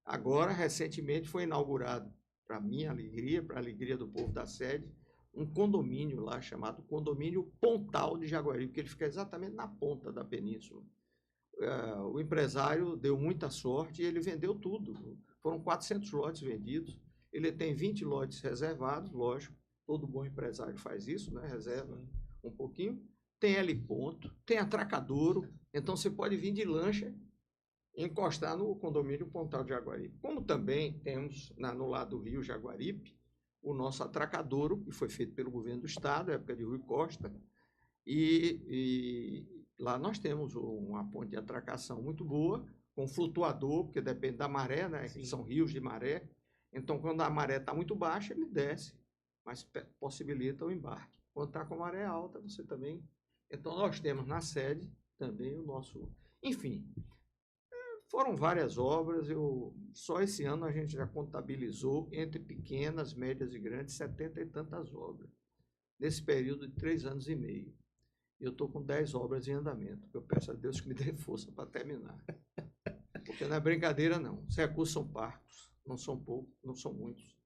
Agora, recentemente, foi inaugurado, para minha alegria, para a alegria do povo da sede, um condomínio lá chamado Condomínio Pontal de Jaguaribe, que ele fica exatamente na ponta da península. O empresário deu muita sorte e ele vendeu tudo. Foram 400 lotes vendidos. Ele tem 20 lotes reservados, lógico. Todo bom empresário faz isso, né? Reserva um pouquinho. Tem heliponto, tem atracadouro. Então, você pode vir de lancha e encostar no condomínio Pontal de Jaguaribe. Como também temos no lado do Rio Jaguaribe, o nosso atracadouro, que foi feito pelo governo do estado, na época de Rui Costa. E lá nós temos uma ponte de atracação muito boa, com flutuador, porque depende da maré, né? Que são rios de maré. Então, quando a maré está muito baixa, ele desce, mas possibilita o embarque. Quando está com a maré alta, você também... Então, nós temos na sede também o nosso... Enfim, foram várias obras. Só esse ano a gente já contabilizou, entre pequenas, médias e grandes, 70 e tantas obras. Nesse período de 3 anos e meio. E eu estou com 10 obras em andamento. Eu peço a Deus que me dê força para terminar. Porque não é brincadeira, não. Os recursos são parcos, não são poucos, não são muitos.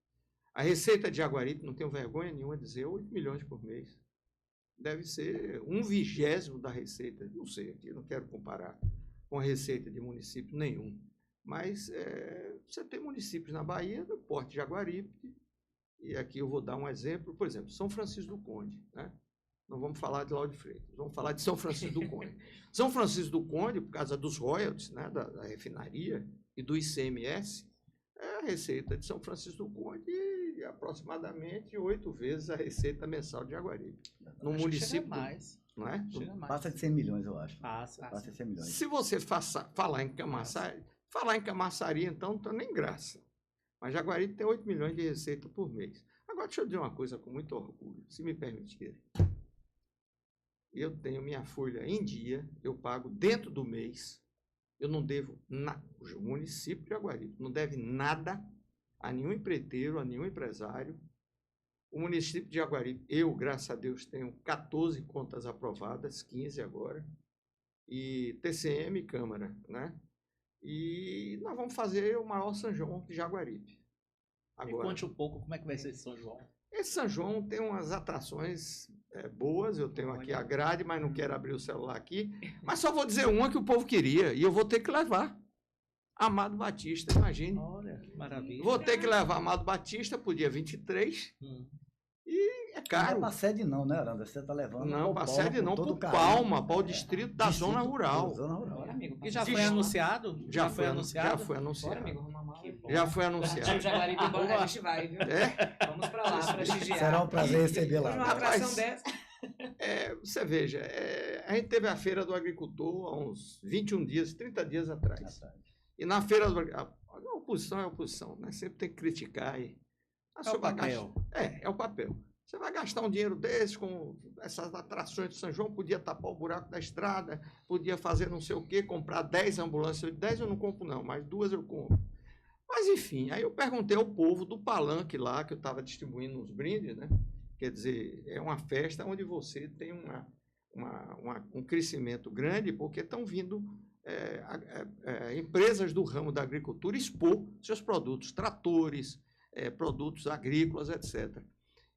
A receita de Jaguaripe, não tenho vergonha nenhuma de dizer, 8 milhões por mês. Deve ser 1/20 da receita, não sei, aqui não quero comparar com a receita de município nenhum. Mas você tem municípios na Bahia, do porte de Jaguaripe, e aqui eu vou dar um exemplo, por exemplo, São Francisco do Conde, né? Não vamos falar de Lauro de Freitas, vamos falar de São Francisco do Conde. São Francisco do Conde, por causa dos royalties, né, da refinaria e do ICMS, a receita de São Francisco do Conde é aproximadamente 8 vezes a receita mensal de Jaguaripe. No município, mais. Não é? Passa de 100 milhões, eu acho. Passa de 100 milhões. Se você falar em Camaçari, então não tem nem graça. Mas Jaguaripe tem 8 milhões de receita por mês. Agora, deixa eu dizer uma coisa com muito orgulho, se me permitirem. Eu tenho minha folha em dia, eu pago dentro do mês, eu não devo nada. O município de Jaguaripe não deve nada a nenhum empreiteiro, a nenhum empresário. O município de Jaguaripe, eu, graças a Deus, tenho 14 contas aprovadas, 15 agora, e TCM e Câmara, né? E nós vamos fazer o maior São João de Jaguaripe. Agora, me conte um pouco como é que vai ser esse São João. Esse São João tem umas atrações boas, eu tenho aqui a grade, mas não quero abrir o celular aqui, mas só vou dizer uma que o povo queria, e eu vou ter que levar. Amado Batista, imagine. Olha, que maravilha. Vou ter que levar Amado Batista pro dia 23, e é caro. Não é para sede não, né, Aranda? Você está levando não, para sede não, para Palma, para o distrito da Zona Rural. Zona Rural. Bora, amigo, e já foi anunciado? Já foi anunciado. Bora, amigo, arruma mal. Já foi anunciado. Jaguaripe, embora a gente vai, viu? Vamos para lá, prestigiar. Será um prazer receber lá. Uma atração dessa. Você veja, a gente teve a Feira do Agricultor há uns 21 dias, 30 dias atrás. E na Feira do Agricultor, a oposição é a oposição, né? Sempre tem que criticar. É o papel. É o papel. Você vai gastar um dinheiro desse com essas atrações de São João, podia tapar o buraco da estrada, podia fazer não sei o quê, comprar 10 ambulâncias. 10 eu não compro não, mas 2 eu compro. Mas enfim, aí eu perguntei ao povo do palanque lá, que eu estava distribuindo uns brindes, né? Quer dizer, é uma festa onde você tem um crescimento grande, porque estão vindo empresas do ramo da agricultura expor seus produtos, tratores, produtos agrícolas, etc.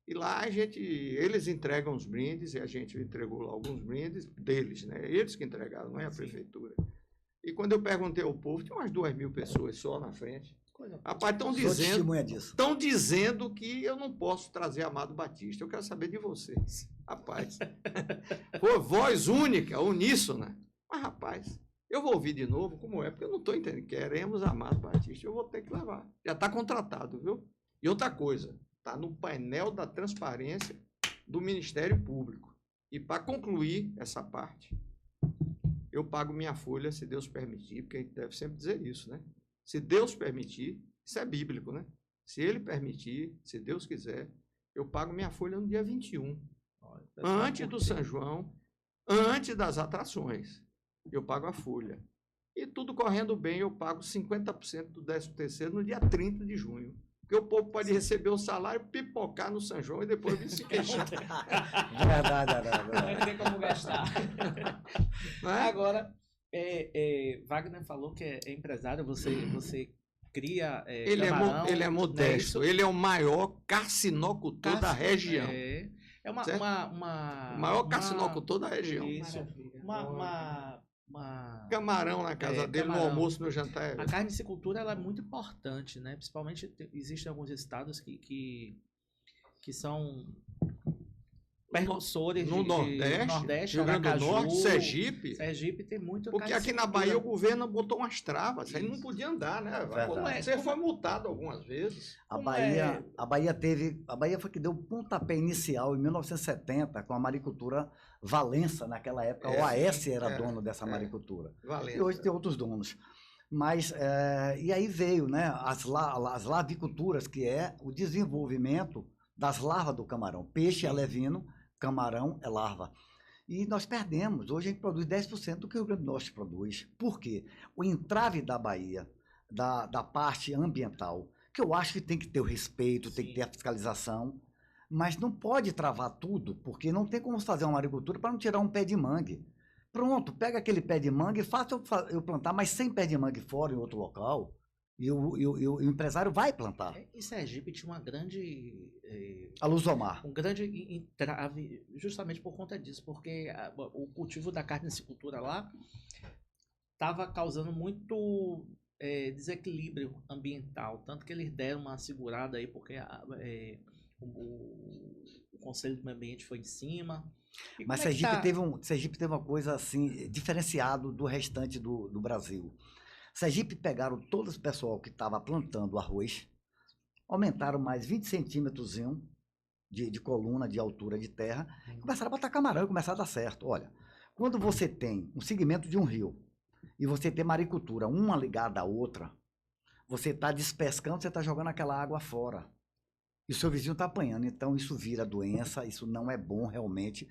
E lá eles entregam os brindes, e a gente entregou lá alguns brindes deles, né? Eles que entregaram, não é a prefeitura. E quando eu perguntei ao povo, tinha umas 2.000 pessoas só na frente. Rapaz, estão dizendo que eu não posso trazer Amado Batista. Eu quero saber de vocês. Rapaz, pô, voz única, uníssona. Mas, rapaz, eu vou ouvir de novo como é, porque eu não estou entendendo. Queremos Amado Batista, eu vou ter que levar. Já está contratado, viu? E outra coisa, está no painel da transparência do Ministério Público. E para concluir essa parte, eu pago minha folha, se Deus permitir, porque a gente deve sempre dizer isso, né? Se Deus permitir, isso é bíblico, né? Se Ele permitir, se Deus quiser, eu pago minha folha no dia 21. Antes do São João, antes das atrações, eu pago a folha. E tudo correndo bem, eu pago 50% do 13º no dia 30 de junho. Porque o povo pode receber o salário, pipocar no São João e depois vir se queixar. Verdade. Não tem como gastar. Não é? Agora, Wagner falou que é empresário, você cria camarão, ele é modesto, ele é o maior carcinocultor da região. É o maior carcinocultor da região. Isso. Camarão na casa dele, no almoço, no jantar. A carnicicultura ela é muito importante, né? Principalmente existem alguns estados que são percussores no Nordeste, Rio Grande do Norte, Sergipe tem muito. Porque aqui na Bahia o governo botou umas travas, aí não podia andar, né? Você foi multado algumas vezes. A Bahia foi que deu o pontapé inicial em 1970 com a maricultura Valença, naquela época. O AS era dono dessa maricultura. Valença. E hoje tem outros donos. Mas, e aí veio, né, as laviculturas, que é o desenvolvimento das larvas do camarão. Peixe é levino, camarão é larva. E nós perdemos. Hoje a gente produz 10% do que o Rio Grande do Norte produz. Por quê? O entrave da Bahia, da parte ambiental, que eu acho que tem que ter o respeito, tem que ter a fiscalização, mas não pode travar tudo, porque não tem como fazer uma agricultura para não tirar um pé de mangue. Pronto, pega aquele pé de mangue e faça eu plantar, mas sem pé de mangue fora em outro local, e o empresário vai plantar. E Sergipe tinha uma grande... A Luzomar. Um grande entrave justamente por conta disso, porque o cultivo da carnicicultura lá estava causando muito desequilíbrio ambiental, tanto que eles deram uma segurada aí, porque o Conselho do Meio Ambiente foi em cima. Mas Sergipe teve uma coisa assim, diferenciado do restante do Brasil. Sergipe pegaram todo esse pessoal que estava plantando arroz, aumentaram mais 20 centímetros de coluna, de altura de terra, e começaram a botar camarão e começaram a dar certo. Olha, quando você tem um segmento de um rio, e você tem maricultura, uma ligada à outra, você está despescando, você está jogando aquela água fora. E o seu vizinho está apanhando. Então, isso vira doença, isso não é bom realmente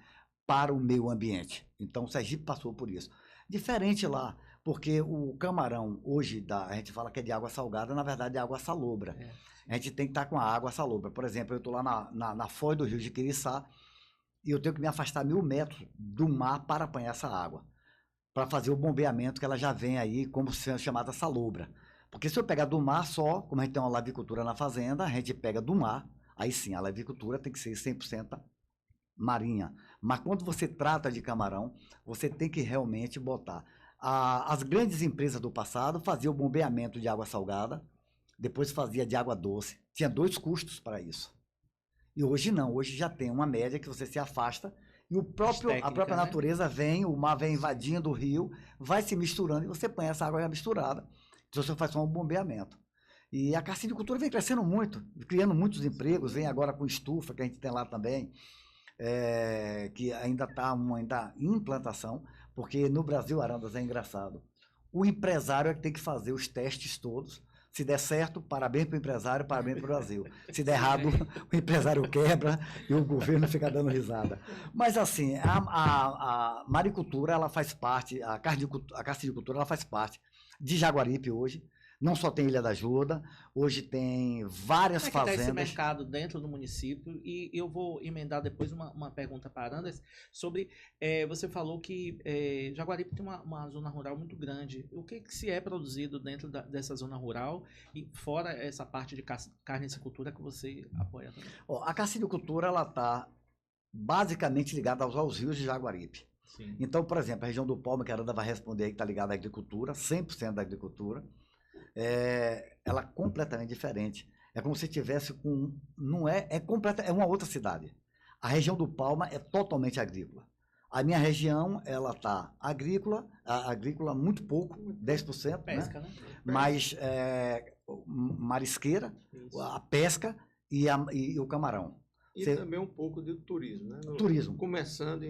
para o meio ambiente. Então, o Sergipe passou por isso. Diferente lá, porque o camarão, hoje, a gente fala que é de água salgada, na verdade é água salobra. A gente tem que estar com a água salobra. Por exemplo, eu estou lá na foz do rio de Quiriçá e eu tenho que me afastar 1000 metros do mar para apanhar essa água, para fazer o bombeamento, que ela já vem aí como sendo chamada salobra. Porque se eu pegar do mar só, como a gente tem uma lavicultura na fazenda, a gente pega do mar, aí sim, a lavicultura tem que ser 100% marinha. Mas quando você trata de camarão, você tem que realmente botar. As grandes empresas do passado faziam o bombeamento de água salgada, depois fazia de água doce. Tinha 2 custos para isso. E hoje não, hoje já tem uma média que você se afasta e a própria natureza vem, o mar vem invadindo o rio, vai se misturando e você põe essa água já misturada. Então você faz só um bombeamento. E a carcinicultura vem crescendo muito, criando muitos empregos, vem agora com estufa, que a gente tem lá também, que ainda está em implantação, porque no Brasil, Arandas, é engraçado. O empresário é que tem que fazer os testes todos. Se der certo, parabéns para o empresário, parabéns para o Brasil. Se der errado, o empresário quebra e o governo fica dando risada. Mas assim, a maricultura, ela faz parte, a carcinicultura, ela faz parte de Jaguaripe hoje. Não só tem Ilha da Ajuda, hoje tem várias fazendas. Como é que está esse mercado dentro do município? E eu vou emendar depois uma pergunta para Arandas sobre, você falou que Jaguaripe tem uma zona rural muito grande. O que se é produzido dentro dessa zona rural e fora essa parte de carnicicultura que você apoia também? A carcinicultura está basicamente ligada aos rios de Jaguaripe. Sim. Então, por exemplo, a região do Palma, que a Aranda vai responder aí, que está ligada à agricultura, 100% da agricultura. Ela é completamente diferente. É como se tivesse é uma outra cidade. A região do Palma é totalmente agrícola. A minha região, ela está agrícola muito pouco, 10%, pesca, né? Mas marisqueira, isso. A pesca e o camarão. E também um pouco de turismo, né? Turismo. Começando,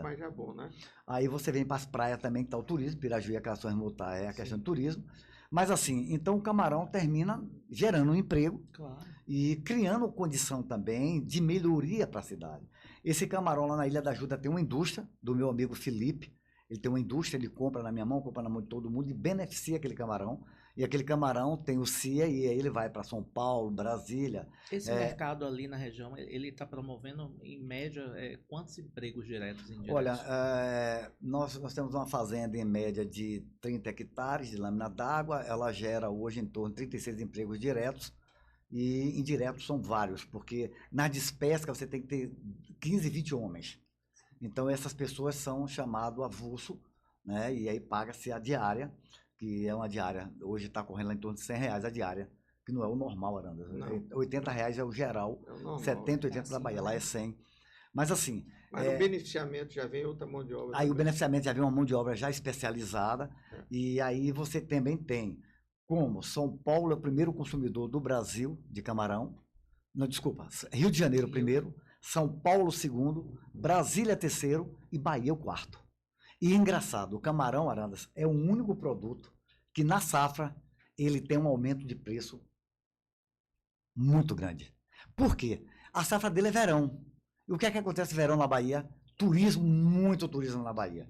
mas já bom, né? Aí você vem para as praias também, que está o turismo, Pirajuí, Acarações, Mutá, é a questão do turismo. Mas assim, então o camarão termina gerando um emprego, claro, e criando condição também de melhoria para a cidade. Esse camarão lá na Ilha da Ajuda tem uma indústria, do meu amigo Felipe, ele tem uma indústria, ele compra na minha mão, compra na mão de todo mundo e beneficia aquele camarão. E aquele camarão tem o CIA e aí ele vai para São Paulo, Brasília. Esse mercado ali na região, ele está promovendo, em média, quantos empregos diretos e indiretos? Olha, nós temos uma fazenda em média de 30 hectares de lâmina d'água. Ela gera hoje em torno de 36 empregos diretos. E indiretos são vários, porque na despesca você tem que ter 15, 20 homens. Então essas pessoas são chamadas avulso, né? E aí paga-se a diária, que é uma diária, hoje está correndo lá em torno de R$100 a diária, que não é o normal, Aranda. R$80 é o geral, é o normal, 70, 80 da Bahia, lá é 100. Mas assim... Mas o beneficiamento já vem outra mão de obra. Aí também. O beneficiamento já vem uma mão de obra já especializada, e aí você também tem, como São Paulo é o primeiro consumidor do Brasil de camarão, não, desculpa, Rio de Janeiro primeiro, São Paulo segundo, Brasília terceiro e Bahia o quarto. E engraçado, o camarão, Arandas, é o único produto que na safra ele tem um aumento de preço muito grande. Por quê? A safra dele é verão. E o que é que acontece no verão na Bahia? Turismo, muito turismo na Bahia.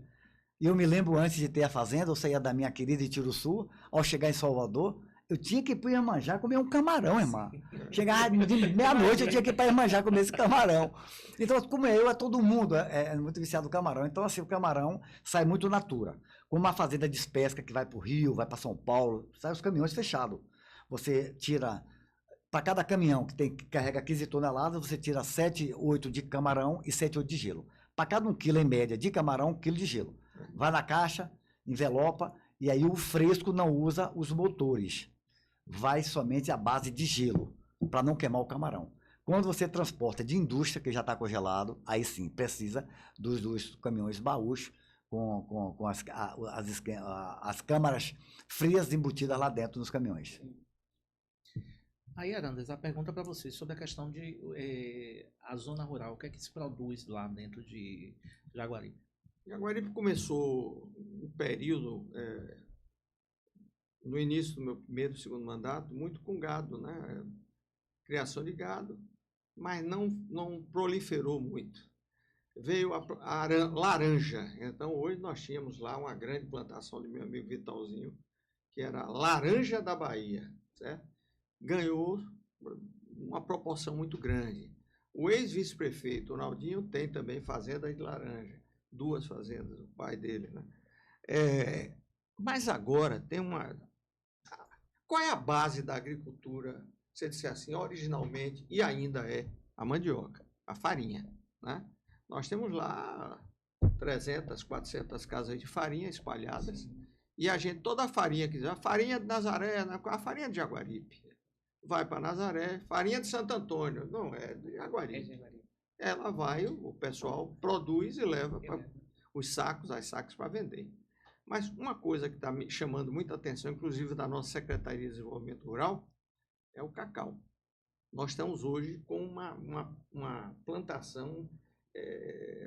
E eu me lembro, antes de ter a fazenda, eu saía da minha querida Itiruçu, ao chegar em Salvador, eu tinha que ir para Iemanjá comer um camarão, irmã. Chegava de meia-noite, eu tinha que ir para Iemanjá comer esse camarão. Então, como eu, todo mundo é muito viciado no camarão. Então, assim, o camarão sai muito natura. Como uma fazenda de pesca que vai para o Rio, vai para São Paulo, sai os caminhões fechados. Você tira, para cada caminhão que carrega 15 toneladas, você tira 7, 8 de camarão e 7, 8 de gelo. Para cada 1 quilo, em média, de camarão, 1 quilo de gelo. Vai na caixa, envelopa, e aí o fresco não usa os motores. Vai somente à base de gelo, para não queimar o camarão. Quando você transporta de indústria, que já está congelado, aí sim, precisa dos caminhões baús com as câmaras frias embutidas lá dentro dos caminhões. Aí, Arandas, a pergunta para você sobre a questão de a zona rural, o que é que se produz lá dentro de Jaguaribe? Jaguaribe começou um período, no início do meu primeiro e segundo mandato, muito com gado, né? Criação de gado, mas não proliferou muito. Veio a laranja, então hoje nós tínhamos lá uma grande plantação de meu amigo Vitalzinho, que era a laranja da Bahia, certo? Ganhou uma proporção muito grande. O ex-vice-prefeito, o Naldinho, tem também fazenda de laranja, 2 fazendas, o pai dele, né? Mas agora tem uma... Qual é a base da agricultura? Você disse assim, originalmente, e ainda é a mandioca, a farinha, né? Nós temos lá 300, 400 casas de farinha espalhadas. Sim. E a gente, toda a farinha que a farinha de Nazaré, a farinha de Jaguaribe, vai para Nazaré, farinha de Santo Antônio, não, é de Jaguaribe. Ela vai, o pessoal produz e leva para os sacos, as sacas para vender. Mas uma coisa que está me chamando muita atenção, inclusive da nossa Secretaria de Desenvolvimento Rural, é o cacau. Nós estamos hoje com uma plantação,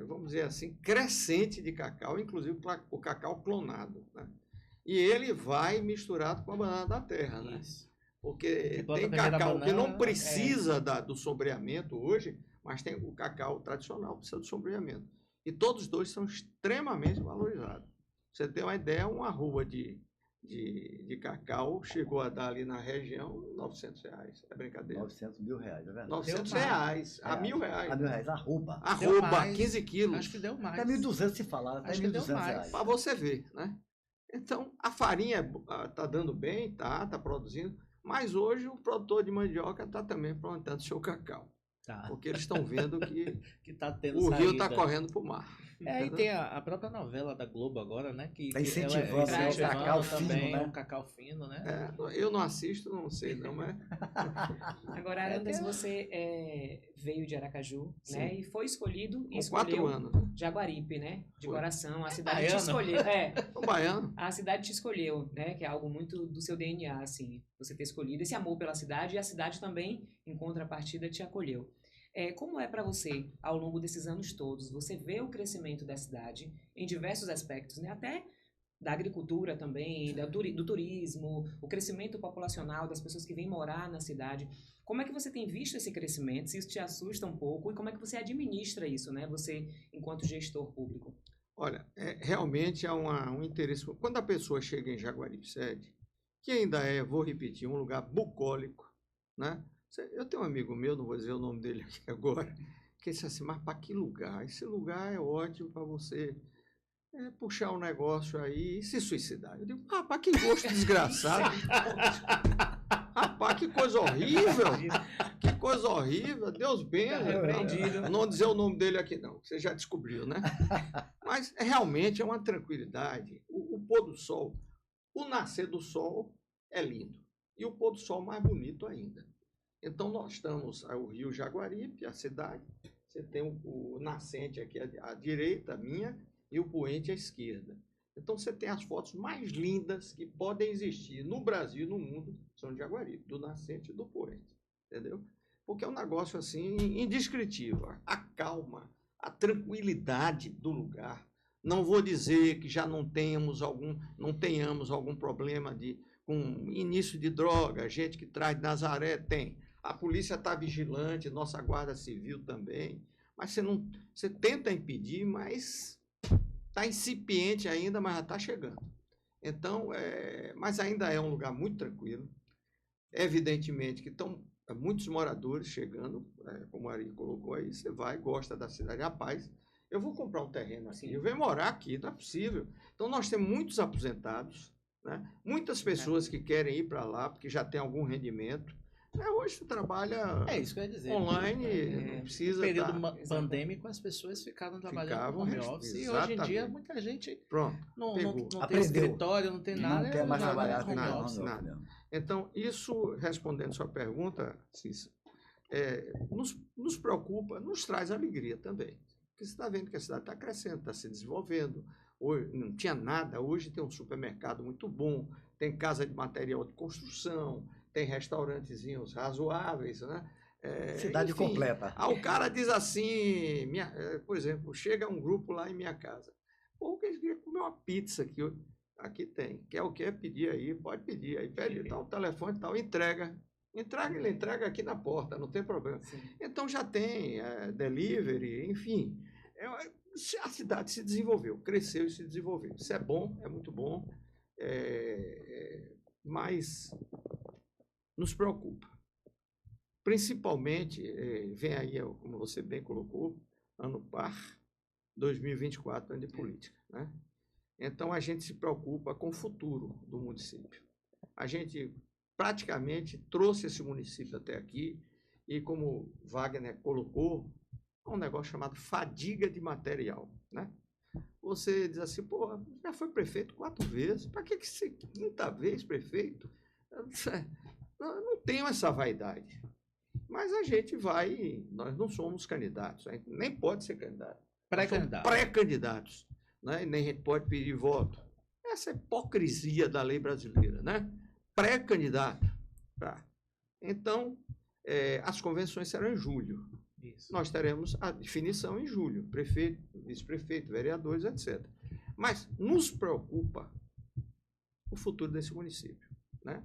vamos dizer assim, crescente de cacau, inclusive o cacau clonado, né? E ele vai misturado com a banana da terra, né? Porque tem cacau que não precisa do sombreamento hoje, mas tem o cacau tradicional que precisa do sombreamento. E todos os dois são extremamente valorizados. Você tem uma ideia, uma arroba de cacau chegou a dar ali na região R$900. É brincadeira? 900 mil reais, é verdade? R$900 a R$1.000. A R$1.000, arroba. Arroba, 15 quilos. Acho que deu mais. Até 1.200 se falar, até R$1.200. Para você ver, né? Então, a farinha está dando bem, tá produzindo, mas hoje o produtor de mandioca está também plantando seu cacau. Tá. Porque eles estão vendo que tá tendo o rio está correndo para o mar. E tem a própria novela da Globo agora, né? Que está incentivando o cacau fino, né? O cacau fino, né? Eu não assisto, não sei não, mas... Agora, Arandas, você veio de Aracaju, né? E foi escolhido e escolheu 4 anos. Jaguaribe, né? De coração, a cidade te escolheu. O baiano. A cidade te escolheu, né? Que é algo muito do seu DNA, assim. Você ter escolhido esse amor pela cidade e a cidade também, em contrapartida, te acolheu. Como é para você, ao longo desses anos todos, você vê o crescimento da cidade em diversos aspectos, né? Até da agricultura também, do turismo, o crescimento populacional das pessoas que vêm morar na cidade. Como é que você tem visto esse crescimento? Se isso te assusta um pouco? E como é que você administra isso, né? Você, enquanto gestor público? Olha, realmente há um interesse. Quando a pessoa chega em Jaguaribe Sede, que ainda vou repetir, um lugar bucólico, né? Eu tenho um amigo meu, não vou dizer o nome dele aqui agora, que disse assim, mas para que lugar? Esse lugar é ótimo para você puxar um negócio aí e se suicidar. Eu digo, rapaz, que gosto desgraçado. Rapaz, que coisa horrível. Que coisa horrível. Deus benza. Não dizer o nome dele aqui não, você já descobriu, né? Mas realmente é uma tranquilidade. O pôr do sol, o nascer do sol é lindo. E o pôr do sol mais bonito ainda. Então, nós estamos ao Rio Jaguaribe, a cidade. Você tem o nascente aqui à direita, minha, e o poente à esquerda. Então, você tem as fotos mais lindas que podem existir no Brasil e no mundo, são de Jaguaribe, do nascente e do poente. Entendeu? Porque é um negócio, assim, indescritível. A calma, a tranquilidade do lugar, Não vou dizer que já não tenhamos algum problema com início de droga, gente que traz de Nazaré, tem. A polícia está vigilante, nossa Guarda Civil também. Mas você tenta impedir, mas está incipiente ainda, mas já está chegando. Então, mas ainda é um lugar muito tranquilo. Evidentemente que estão muitos moradores chegando, como a Ari colocou aí, você vai, gosta da cidade, rapaz, eu vou comprar um terreno aqui, eu venho morar aqui, não é possível. Então, nós temos muitos aposentados, né? Muitas pessoas que querem ir para lá, porque já tem algum rendimento. Hoje você trabalha isso que eu ia dizer. Online, não precisa. No período pandêmico, as pessoas ficaram trabalhando no home office. E hoje em dia, muita gente não tem escritório, não tem nada. Não quer mais trabalhar com nada. Então, isso, respondendo sua pergunta, Cícero, nos preocupa, nos traz alegria também. Porque você está vendo que a cidade está crescendo, está se desenvolvendo. Hoje, não tinha nada, hoje tem um supermercado muito bom, tem casa de material de construção, tem restaurantezinhos razoáveis, né? Cidade enfim, completa. O cara diz assim, por exemplo, chega um grupo lá em minha casa. Pô, que eles queriam comer uma pizza aqui tem. Quer o quê? Pedir aí, pode pedir. Aí pede tal, telefone tal, entrega. Ele entrega aqui na porta, não tem problema. Sim. Então já tem delivery, enfim. A cidade se desenvolveu, cresceu e se desenvolveu. Isso é bom, é muito bom, mas nos preocupa. Principalmente, vem aí, como você bem colocou, ano par, 2024, ano de política, né? Então, a gente se preocupa com o futuro do município. A gente praticamente trouxe esse município até aqui e, como Wagner colocou, um negócio chamado fadiga de material, né? Você diz assim, pô, já foi prefeito 4 vezes, para que você quinta vez prefeito? Não tenho essa vaidade. Mas a gente vai, nós não somos candidatos, a gente nem pode ser candidato. Pré-candidatos, né? Nem a gente pode pedir voto. Essa é a hipocrisia da lei brasileira, né? Pré-candidato. Tá. Então, as convenções serão em julho. Isso. Nós teremos a definição em julho, prefeito, vice-prefeito, vereadores, etc. Mas nos preocupa o futuro desse município, né?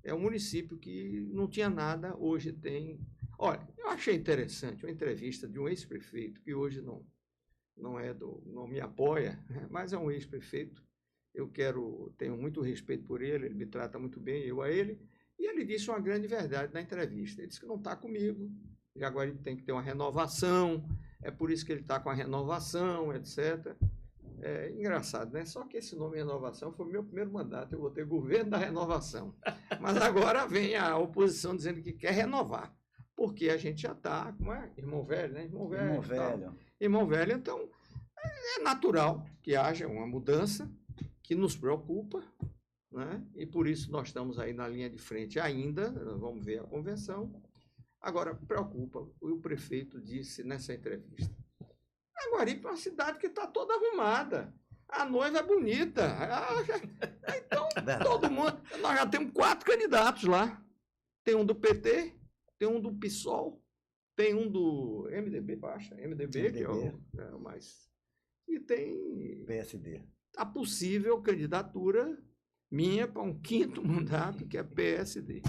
É um município que não tinha nada, hoje tem. Olha, eu achei interessante uma entrevista de um ex-prefeito, que hoje não me apoia, mas é um ex-prefeito. Tenho muito respeito por ele me trata muito bem, eu a ele. E ele disse uma grande verdade na entrevista. Ele disse que não está comigo, Jaguaribe tem que ter uma renovação, é por isso que ele está com a renovação, etc. É engraçado, né? Só que esse nome renovação foi o meu primeiro mandato, eu vou ter governo da renovação. Mas agora vem a oposição dizendo que quer renovar, porque a gente já está, como é? Irmão velho, né? Irmão velho, então é natural que haja uma mudança que nos preocupa, né? E por isso nós estamos aí na linha de frente ainda, vamos ver a convenção. Agora, preocupa, o prefeito disse nessa entrevista, Jaguaribe é uma cidade que está toda arrumada. A noiva é bonita. Então, todo mundo... Nós já temos 4 candidatos lá. Tem um do PT, tem um do PSOL, tem um do MDB, MDB. Que é o mais... E tem... PSD. A possível candidatura minha para um 5º mandato, que é PSD.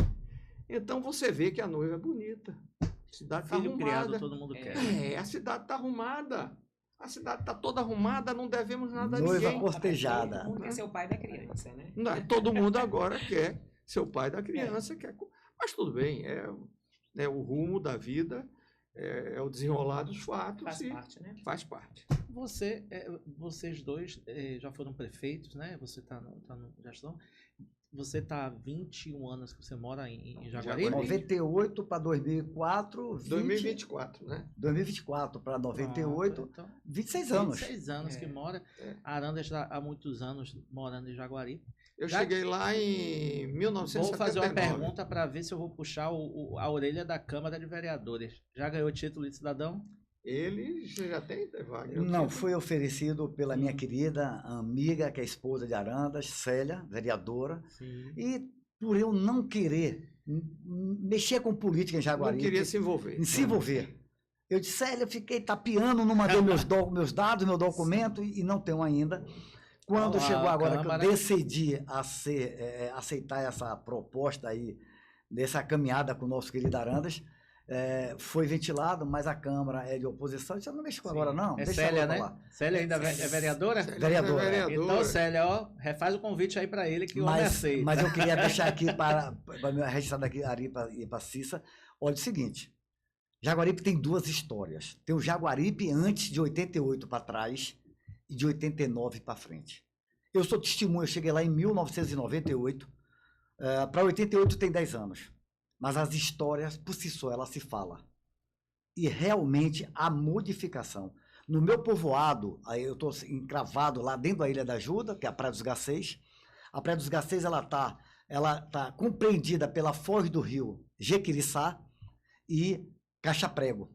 Então, você vê que a noiva é bonita. A cidade está arrumada. Criado, todo mundo quer. A cidade está arrumada. A cidade está toda arrumada, não devemos nada a ninguém. Noiva cortejada. Todo mundo quer ser o pai da criança, né? Não, todo mundo agora quer ser o pai da criança. Mas tudo bem, é o rumo da vida, é o desenrolar dos fatos. Faz parte, né? Faz parte. Vocês dois já foram prefeitos, né? Você está no gestão. Você está há 21 anos que você mora em Jaguaribe? 98 para 2004. 2024, né? 2024 para 98. Então, 26 anos. 26 anos que mora. Aranda está há muitos anos morando em Jaguaribe. Eu cheguei lá em 1979. Vou fazer uma pergunta para ver se eu vou puxar a orelha da Câmara de Vereadores. Já ganhou título de cidadão? Ele já tem, Wagner? Não, foi oferecido pela minha querida amiga, que é esposa de Arandas, Célia, vereadora. Sim. E por eu não querer mexer com política em Jaguaribe. Não queria se envolver. Se envolver. Eu disse, Célia, eu fiquei tapeando, não mandei meus dados, meu documento, e não tenho ainda. Quando chegou agora que eu decidi aceitar essa proposta aí, dessa caminhada com o nosso querido Arandas, foi ventilado, mas a Câmara é de oposição. Eu disse, não mexe com agora não. É deixa Célia, né? Célia ainda é vereadora? Vereadora. Então, Célia, ó, refaz o convite aí para ele que o homem aceita. Mas eu queria deixar aqui para registrar daqui e para Cissa. Olha o seguinte, Jaguaripe tem duas histórias. Tem o Jaguaripe antes de 88 para trás e de 89 para frente. Eu sou testemunha, eu cheguei lá em 1998. Para 88 tem 10 anos. Mas as histórias, por si só, ela se fala. E realmente a modificação. No meu povoado, aí eu estou encravado lá dentro da Ilha da Ajuda, que é a Praia dos Garcês. A Praia dos Garcês, ela tá compreendida pela Foz do Rio Jequiriçá e Caixa Prego,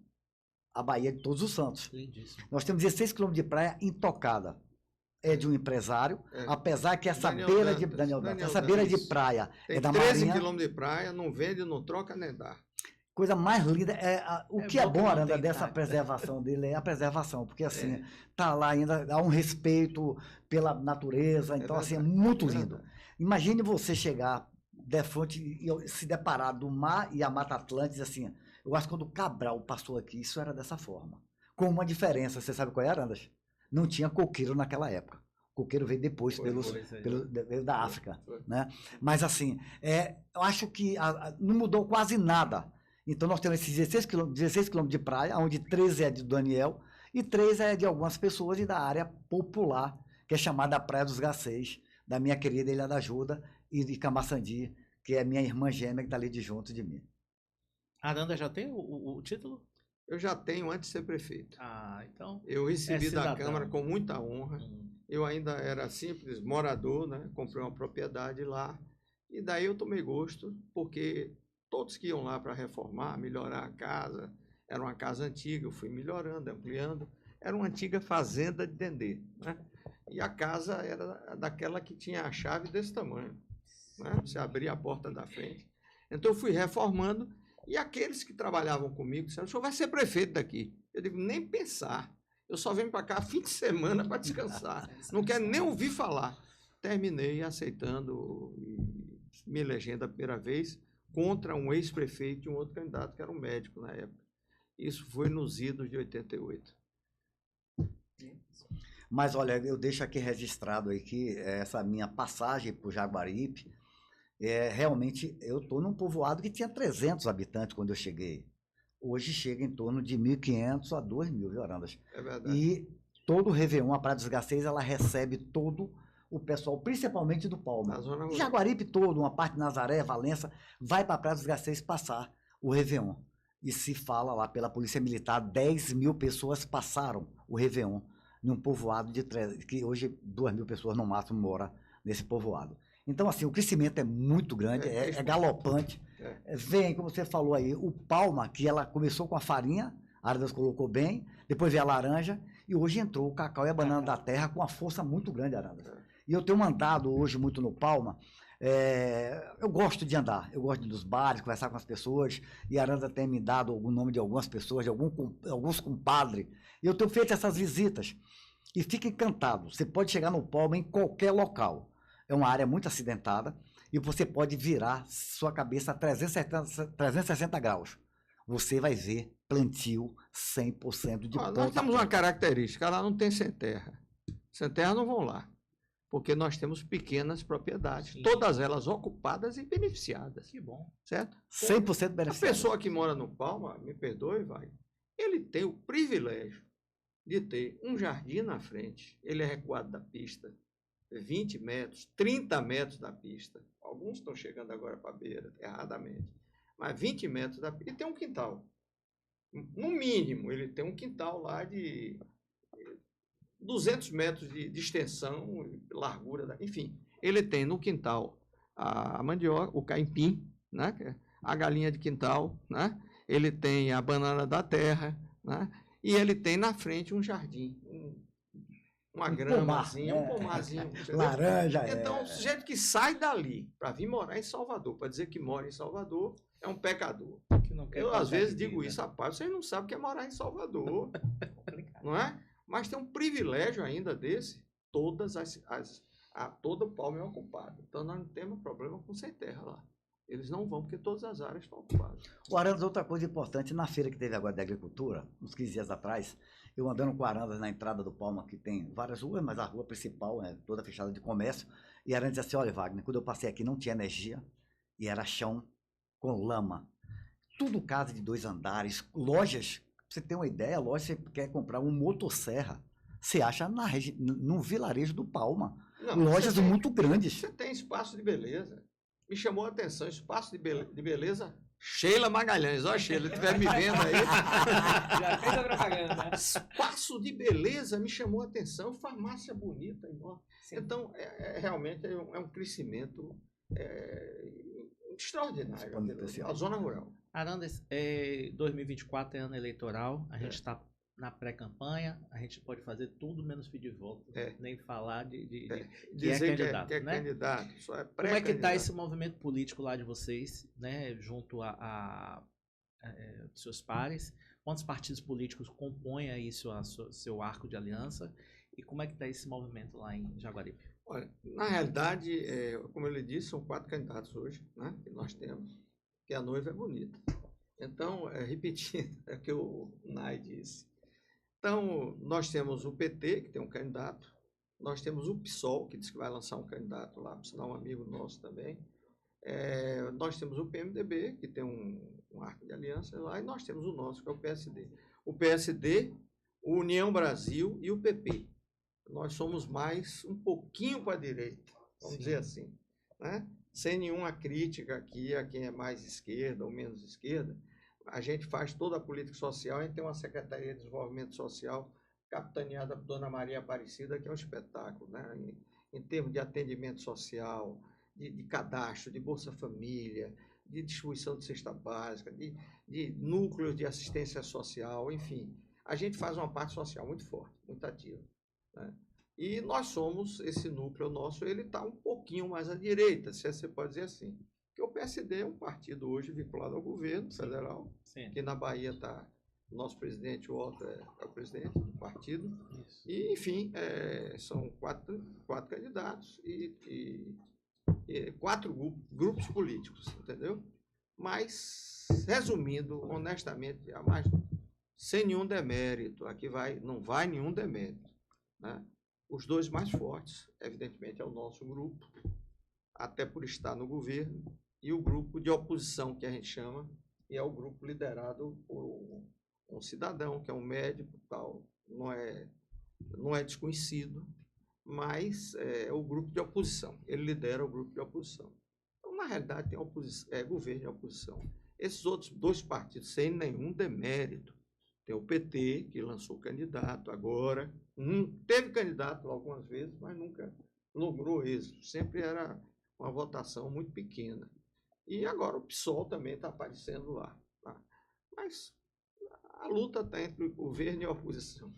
a Baía de Todos os Santos. Lindíssimo. Nós temos 16 quilômetros de praia intocada. É de um empresário, apesar que essa Daniel beira Dantas, de Daniel Daniel Dantas, essa beira de Dantas. praia Tem é da 13 Marinha. quilômetros de praia, não vende, não troca, nem dá. Coisa mais linda o que é bom, Aranda, dessa tática. preservação dele é a preservação, porque assim, tá lá ainda, há um respeito pela natureza, então assim, é muito lindo. Imagine você chegar de frente e se deparar do mar e a Mata Atlântica, assim, eu acho que quando o Cabral passou aqui, isso era dessa forma. Com uma diferença, você sabe qual é, Arandas? Não tinha coqueiro naquela época. O coqueiro veio depois, veio da África. Né? Mas assim, eu acho que não mudou quase nada. Então nós temos esses 16 quilômetros de praia, onde 13 é de Daniel e 3 é de algumas pessoas e da área popular, que é chamada Praia dos Garcês, da minha querida Ilha da Ajuda e de Camaçandi, que é minha irmã gêmea que está ali de junto de mim. Aranda já tem o título? Eu já tenho antes de ser prefeito. Então. Eu recebi da Câmara com muita honra. Eu ainda era simples morador, né? Comprei uma propriedade lá. E daí eu tomei gosto, porque todos que iam lá para reformar, melhorar a casa, era uma casa antiga, eu fui melhorando, ampliando. Era uma antiga fazenda de Dendê, né? E a casa era daquela que tinha a chave desse tamanho, né? Você abria a porta da frente. Então eu fui reformando. E aqueles que trabalhavam comigo disseram, o senhor vai ser prefeito daqui. Eu digo, nem pensar. Eu só venho para cá fim de semana para descansar. Não quero nem ouvir falar. Terminei aceitando e me elegendo a primeira vez contra um ex-prefeito e um outro candidato, que era um médico na época. Isso foi nos idos de 88. Mas, olha, eu deixo aqui registrado aí que essa minha passagem por Jaguaripe, realmente, eu estou num povoado que tinha 300 habitantes quando eu cheguei. Hoje chega em torno de 1.500 a 2.000, viu, Arandas? É verdade. E todo o Réveillon, a Praia dos Garcês, ela recebe todo o pessoal, principalmente do Palma. Jaguaripe todo, uma parte de Nazaré, Valença, vai para a Praia dos Garcês passar o Réveillon. E se fala lá pela Polícia Militar, 10.000 pessoas passaram o Réveillon num povoado que hoje 2.000 pessoas no máximo moram nesse povoado. Então, assim, o crescimento é muito grande, é galopante. Vem, como você falou aí, o Palma, que ela começou com a farinha, a Arandas colocou bem, depois veio a laranja, e hoje entrou o cacau e a banana da terra com uma força muito grande, Arandas. E eu tenho andado hoje muito no Palma, eu gosto de andar, eu gosto de ir nos bares, conversar com as pessoas, e a Aranda tem me dado o nome de algumas pessoas, de alguns compadres, e eu tenho feito essas visitas, e fica encantado. Você pode chegar no Palma em qualquer local. É uma área muito acidentada e você pode virar sua cabeça a 360 graus. Você vai ver plantio 100% de ponta. Nós temos uma característica, lá não tem sem terra. Sem terra não vão lá, porque nós temos pequenas propriedades, todas elas ocupadas e beneficiadas. Que bom. Certo? 100% beneficiadas. A pessoa que mora no Palma, me perdoe, ele tem o privilégio de ter um jardim na frente, ele é recuado da pista, 20 metros, 30 metros da pista. Alguns estão chegando agora para a beira, erradamente. Mas 20 metros da pista. E tem um quintal. No mínimo, ele tem um quintal lá de 200 metros de extensão, largura. Enfim, ele tem no quintal a mandioca, o caipim, né? A galinha de quintal, né? Ele tem a banana da terra, né? E ele tem na frente um jardim, uma gramazinha, um pomarzinho. Laranja. Então, o sujeito que sai dali para vir morar em Salvador, para dizer que mora em Salvador, é um pecador. Eu, às vezes, digo isso, rapaz, vocês não sabem o que é morar em Salvador, não é? Mas tem um privilégio ainda desse, todo o Palma é ocupado. Então, nós não temos problema com sem terra lá. Eles não vão, porque todas as áreas estão ocupadas. O Arandas, outra coisa importante, na feira que teve agora de agricultura, uns 15 dias atrás, eu andando com Arandas na entrada do Palma, que tem várias ruas, mas a rua principal é toda fechada de comércio, e Arandas disse assim, olha, Wagner, quando eu passei aqui não tinha energia, e era chão com lama. Tudo casa de 2 andares, lojas, pra você ter uma ideia, loja, você quer comprar um motosserra, você acha no vilarejo do Palma. Não, lojas muito grandes. Você tem espaço de beleza. Me chamou a atenção, espaço de beleza, Sheila Magalhães. Ó, Sheila, estiver me vendo aí. Já fez a propaganda. Espaço de beleza me chamou a atenção, farmácia bonita, enorme. Então, realmente é um crescimento extraordinário. A zona rural. Arandas, 2024 é ano eleitoral, a gente está na pré-campanha, a gente pode fazer tudo menos pedir voto, nem falar de dizer candidato, que é né? Candidato, só é Como é que está esse movimento político lá de vocês, né, junto a seus pares? Quantos partidos políticos compõem aí seu arco de aliança? E como é que está esse movimento lá em Jaguaribe? Olha, na realidade, como ele disse, são 4 candidatos hoje, né, que nós temos, que a noiva é bonita. Então, repetindo o que o Nai disse. Então, nós temos o PT, que tem um candidato, nós temos o PSOL, que diz que vai lançar um candidato lá, por sinal um amigo nosso também, nós temos o PMDB, que tem um arco de aliança lá, e nós temos o nosso, que é o PSD. O PSD, o União Brasil e o PP. Nós somos mais um pouquinho para a direita, vamos dizer assim, né? Sem nenhuma crítica aqui a quem é mais esquerda ou menos esquerda. A gente faz toda a política social, a gente tem uma Secretaria de Desenvolvimento Social capitaneada por Dona Maria Aparecida, que é um espetáculo, né? Em termos de atendimento social, de cadastro, de Bolsa Família, de distribuição de cesta básica, de núcleos de assistência social, enfim. A gente faz uma parte social muito forte, muito ativa, né? E nós somos, esse núcleo nosso, ele está um pouquinho mais à direita, se você pode dizer assim. Porque o PSD é um partido hoje vinculado ao governo federal, que na Bahia está o nosso presidente, o Otto é o presidente do partido. Isso. E, enfim, são quatro candidatos e 4 grupos políticos, entendeu? Mas, resumindo, honestamente, sem nenhum demérito, aqui não vai nenhum demérito, né? Os 2 mais fortes, evidentemente, é o nosso grupo, até por estar no governo, e o grupo de oposição, que a gente chama, e é o grupo liderado por um cidadão, que é um médico, tal, não é desconhecido, mas é o grupo de oposição. Ele lidera o grupo de oposição. Então, na realidade, tem governo e oposição. Esses outros 2 partidos, sem nenhum demérito, tem o PT, que lançou candidato agora, teve candidato algumas vezes, mas nunca logrou êxito. Sempre era uma votação muito pequena. E agora o PSOL também está aparecendo lá. Tá? Mas a luta está entre o governo e a oposição.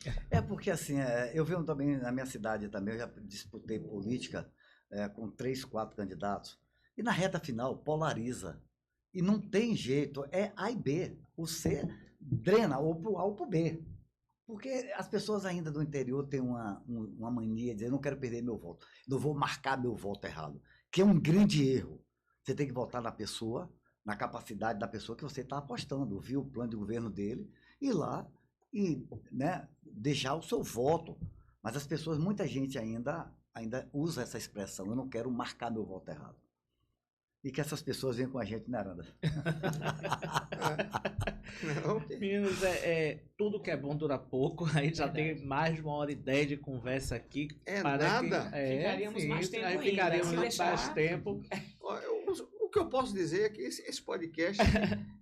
Porque assim, eu vi também na minha cidade também, eu já disputei política com 3, 4 candidatos. E na reta final polariza. E não tem jeito, é A e B. O C drena ou para o A ou para o B. Porque as pessoas ainda do interior têm uma mania de dizer, eu não quero perder meu voto, não vou marcar meu voto errado, que é um grande erro. Você tem que votar na pessoa, na capacidade da pessoa que você está apostando, ouvir o plano de governo dele, ir lá e, né, deixar o seu voto. Mas as pessoas, muita gente ainda usa essa expressão, eu não quero marcar meu voto errado. E que essas pessoas venham com a gente, né, Aranda? Meninos, tudo que é bom dura pouco. A gente já tem mais de 1h10 de conversa aqui. Nada. Ficaríamos mais tempo ainda. Ficaríamos mais tempo. O que eu posso dizer é que esse podcast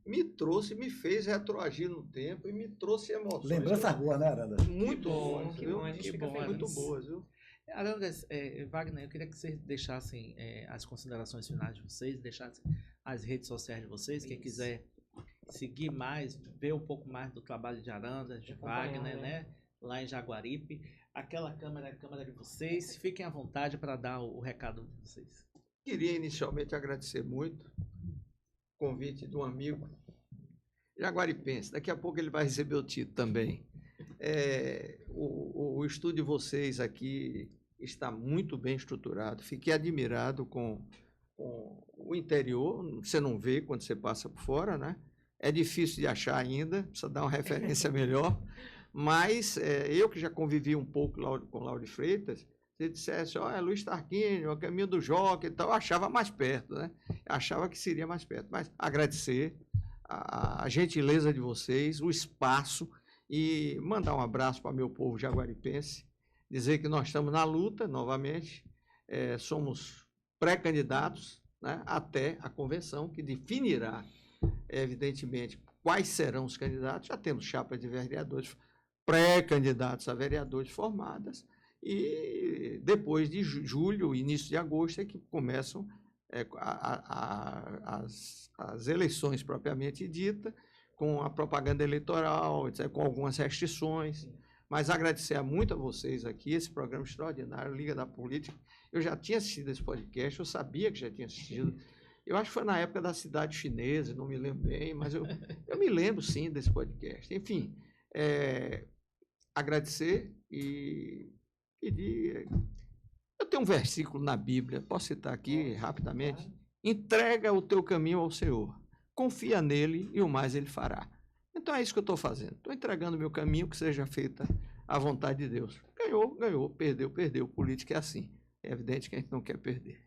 me fez retroagir no tempo e me trouxe emoções. Lembrança boa, né, Aranda? Muito boas, que bom, a gente fica feliz. Muito boas, viu? Arandas, Wagner, eu queria que vocês deixassem as considerações finais de vocês, deixassem as redes sociais de vocês, quem quiser seguir mais, ver um pouco mais do trabalho de Arandas, de Wagner, né? Lá em Jaguaripe. Aquela câmera é a câmera de vocês, fiquem à vontade para dar o recado de vocês. Queria inicialmente agradecer muito o convite de um amigo jaguaripense. Daqui a pouco ele vai receber o título também. O estudo de vocês aqui está muito bem estruturado. Fiquei admirado com o interior. Você não vê quando você passa por fora, né? É difícil de achar ainda, precisa dar uma referência melhor. Mas eu que já convivi um pouco com Lauro de Freitas, se dissesse, é Luiz Tarquínio, o caminho do Joca e tal, eu achava mais perto, né? Achava que seria mais perto. Mas agradecer a gentileza de vocês, o espaço, e mandar um abraço para meu povo jaguaripense, dizer que nós estamos na luta, novamente, somos pré-candidatos, né, até a convenção, que definirá, evidentemente, quais serão os candidatos. Já temos chapas de vereadores, pré-candidatos a vereadores formadas, e depois de julho, início de agosto, é que começam as eleições propriamente ditas, com a propaganda eleitoral, etc., com algumas restrições. Mas agradecer muito a vocês aqui, esse programa extraordinário, Liga da Política. Eu já tinha assistido esse podcast, eu sabia que já tinha assistido. Eu acho que foi na época da Cidade Chinesa, não me lembro bem, mas eu me lembro, sim, desse podcast. Enfim, agradecer e pedir... Eu tenho um versículo na Bíblia, posso citar aqui rapidamente? Entrega o teu caminho ao Senhor, confia nele e o mais ele fará. Então é isso que eu estou fazendo. Estou entregando o meu caminho, que seja feita a vontade de Deus. Ganhou, ganhou, perdeu, perdeu. Política é assim. É evidente que a gente não quer perder.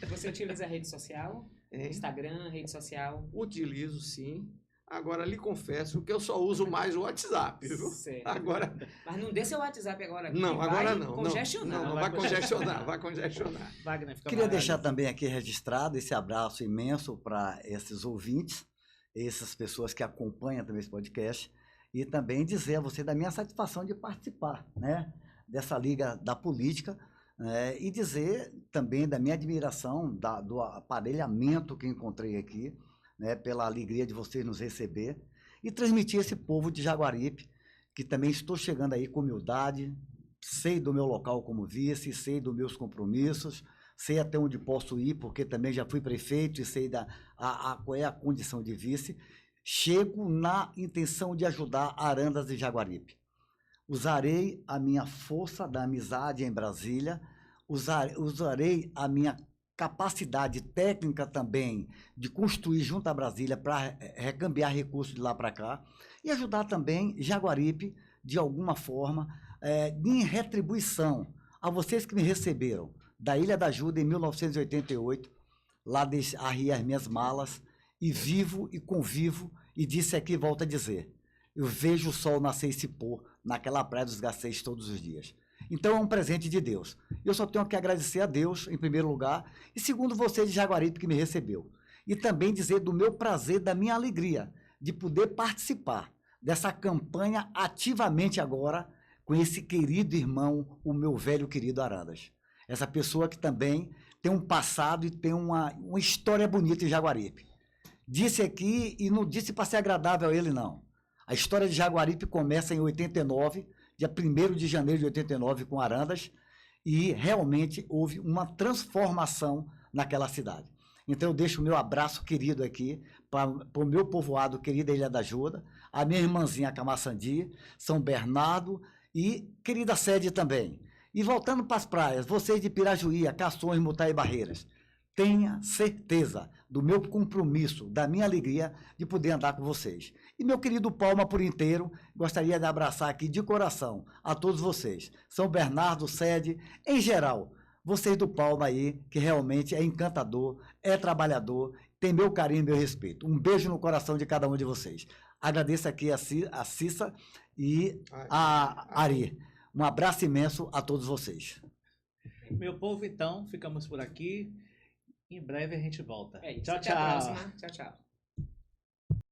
Você utiliza a rede social? Instagram, rede social? Utilizo, sim. Agora, lhe confesso que eu só uso mais o WhatsApp, viu? Certo. Agora... Mas não dê seu WhatsApp agora. Não, agora não. Congestionar. Não, vai congestionar, vai congestionar. Wagner, fica Queria deixar também aqui registrado esse abraço imenso para esses ouvintes, essas pessoas que acompanham também esse podcast, e também dizer a você da minha satisfação de participar, né, dessa Liga da Política, e dizer também da minha admiração do aparelhamento que encontrei aqui, né, pela alegria de vocês nos receber, e transmitir esse povo de Jaguaripe, que também estou chegando aí com humildade, sei do meu local como vice, sei dos meus compromissos, sei até onde posso ir, porque também já fui prefeito e sei qual é a condição de vice. Chego na intenção de ajudar Arandas e Jaguaripe. Usarei a minha força da amizade em Brasília, usarei a minha capacidade técnica também de construir junto a Brasília para recambiar recursos de lá para cá e ajudar também Jaguaripe, de alguma forma, em retribuição a vocês que me receberam da Ilha da Ajuda em 1988, lá arriei as minhas malas e vivo e convivo, e disse aqui, volto a dizer, eu vejo o sol nascer e se pôr naquela praia dos Garcês todos os dias. Então é um presente de Deus. Eu só tenho que agradecer a Deus, em primeiro lugar, e segundo você de Jaguaripe que me recebeu. E também dizer do meu prazer, da minha alegria, de poder participar dessa campanha ativamente agora, com esse querido irmão, o meu velho querido Arandas. Essa pessoa que também tem um passado e tem uma história bonita em Jaguaripe. Disse aqui, e não disse para ser agradável a ele, não. A história de Jaguaripe começa em 89, dia 1º de janeiro de 89, com Arandas, e realmente houve uma transformação naquela cidade. Então eu deixo o meu abraço querido aqui para o meu povoado querida Ilha da Ajuda, a minha irmãzinha Camaçandi, São Bernardo e querida sede também. E voltando para as praias, vocês de Pirajuí, Cações, Mutai e Barreiras, tenha certeza do meu compromisso, da minha alegria de poder andar com vocês. E meu querido Palma por inteiro, gostaria de abraçar aqui de coração a todos vocês. São Bernardo, sede, em geral, vocês do Palma aí, que realmente é encantador, é trabalhador, tem meu carinho e meu respeito. Um beijo no coração de cada um de vocês. Agradeço aqui a Cissa e a Ari. Um abraço imenso a todos vocês. Meu povo, então, ficamos por aqui. Em breve a gente volta. Tchau, tchau. Até a próxima. Tchau, tchau.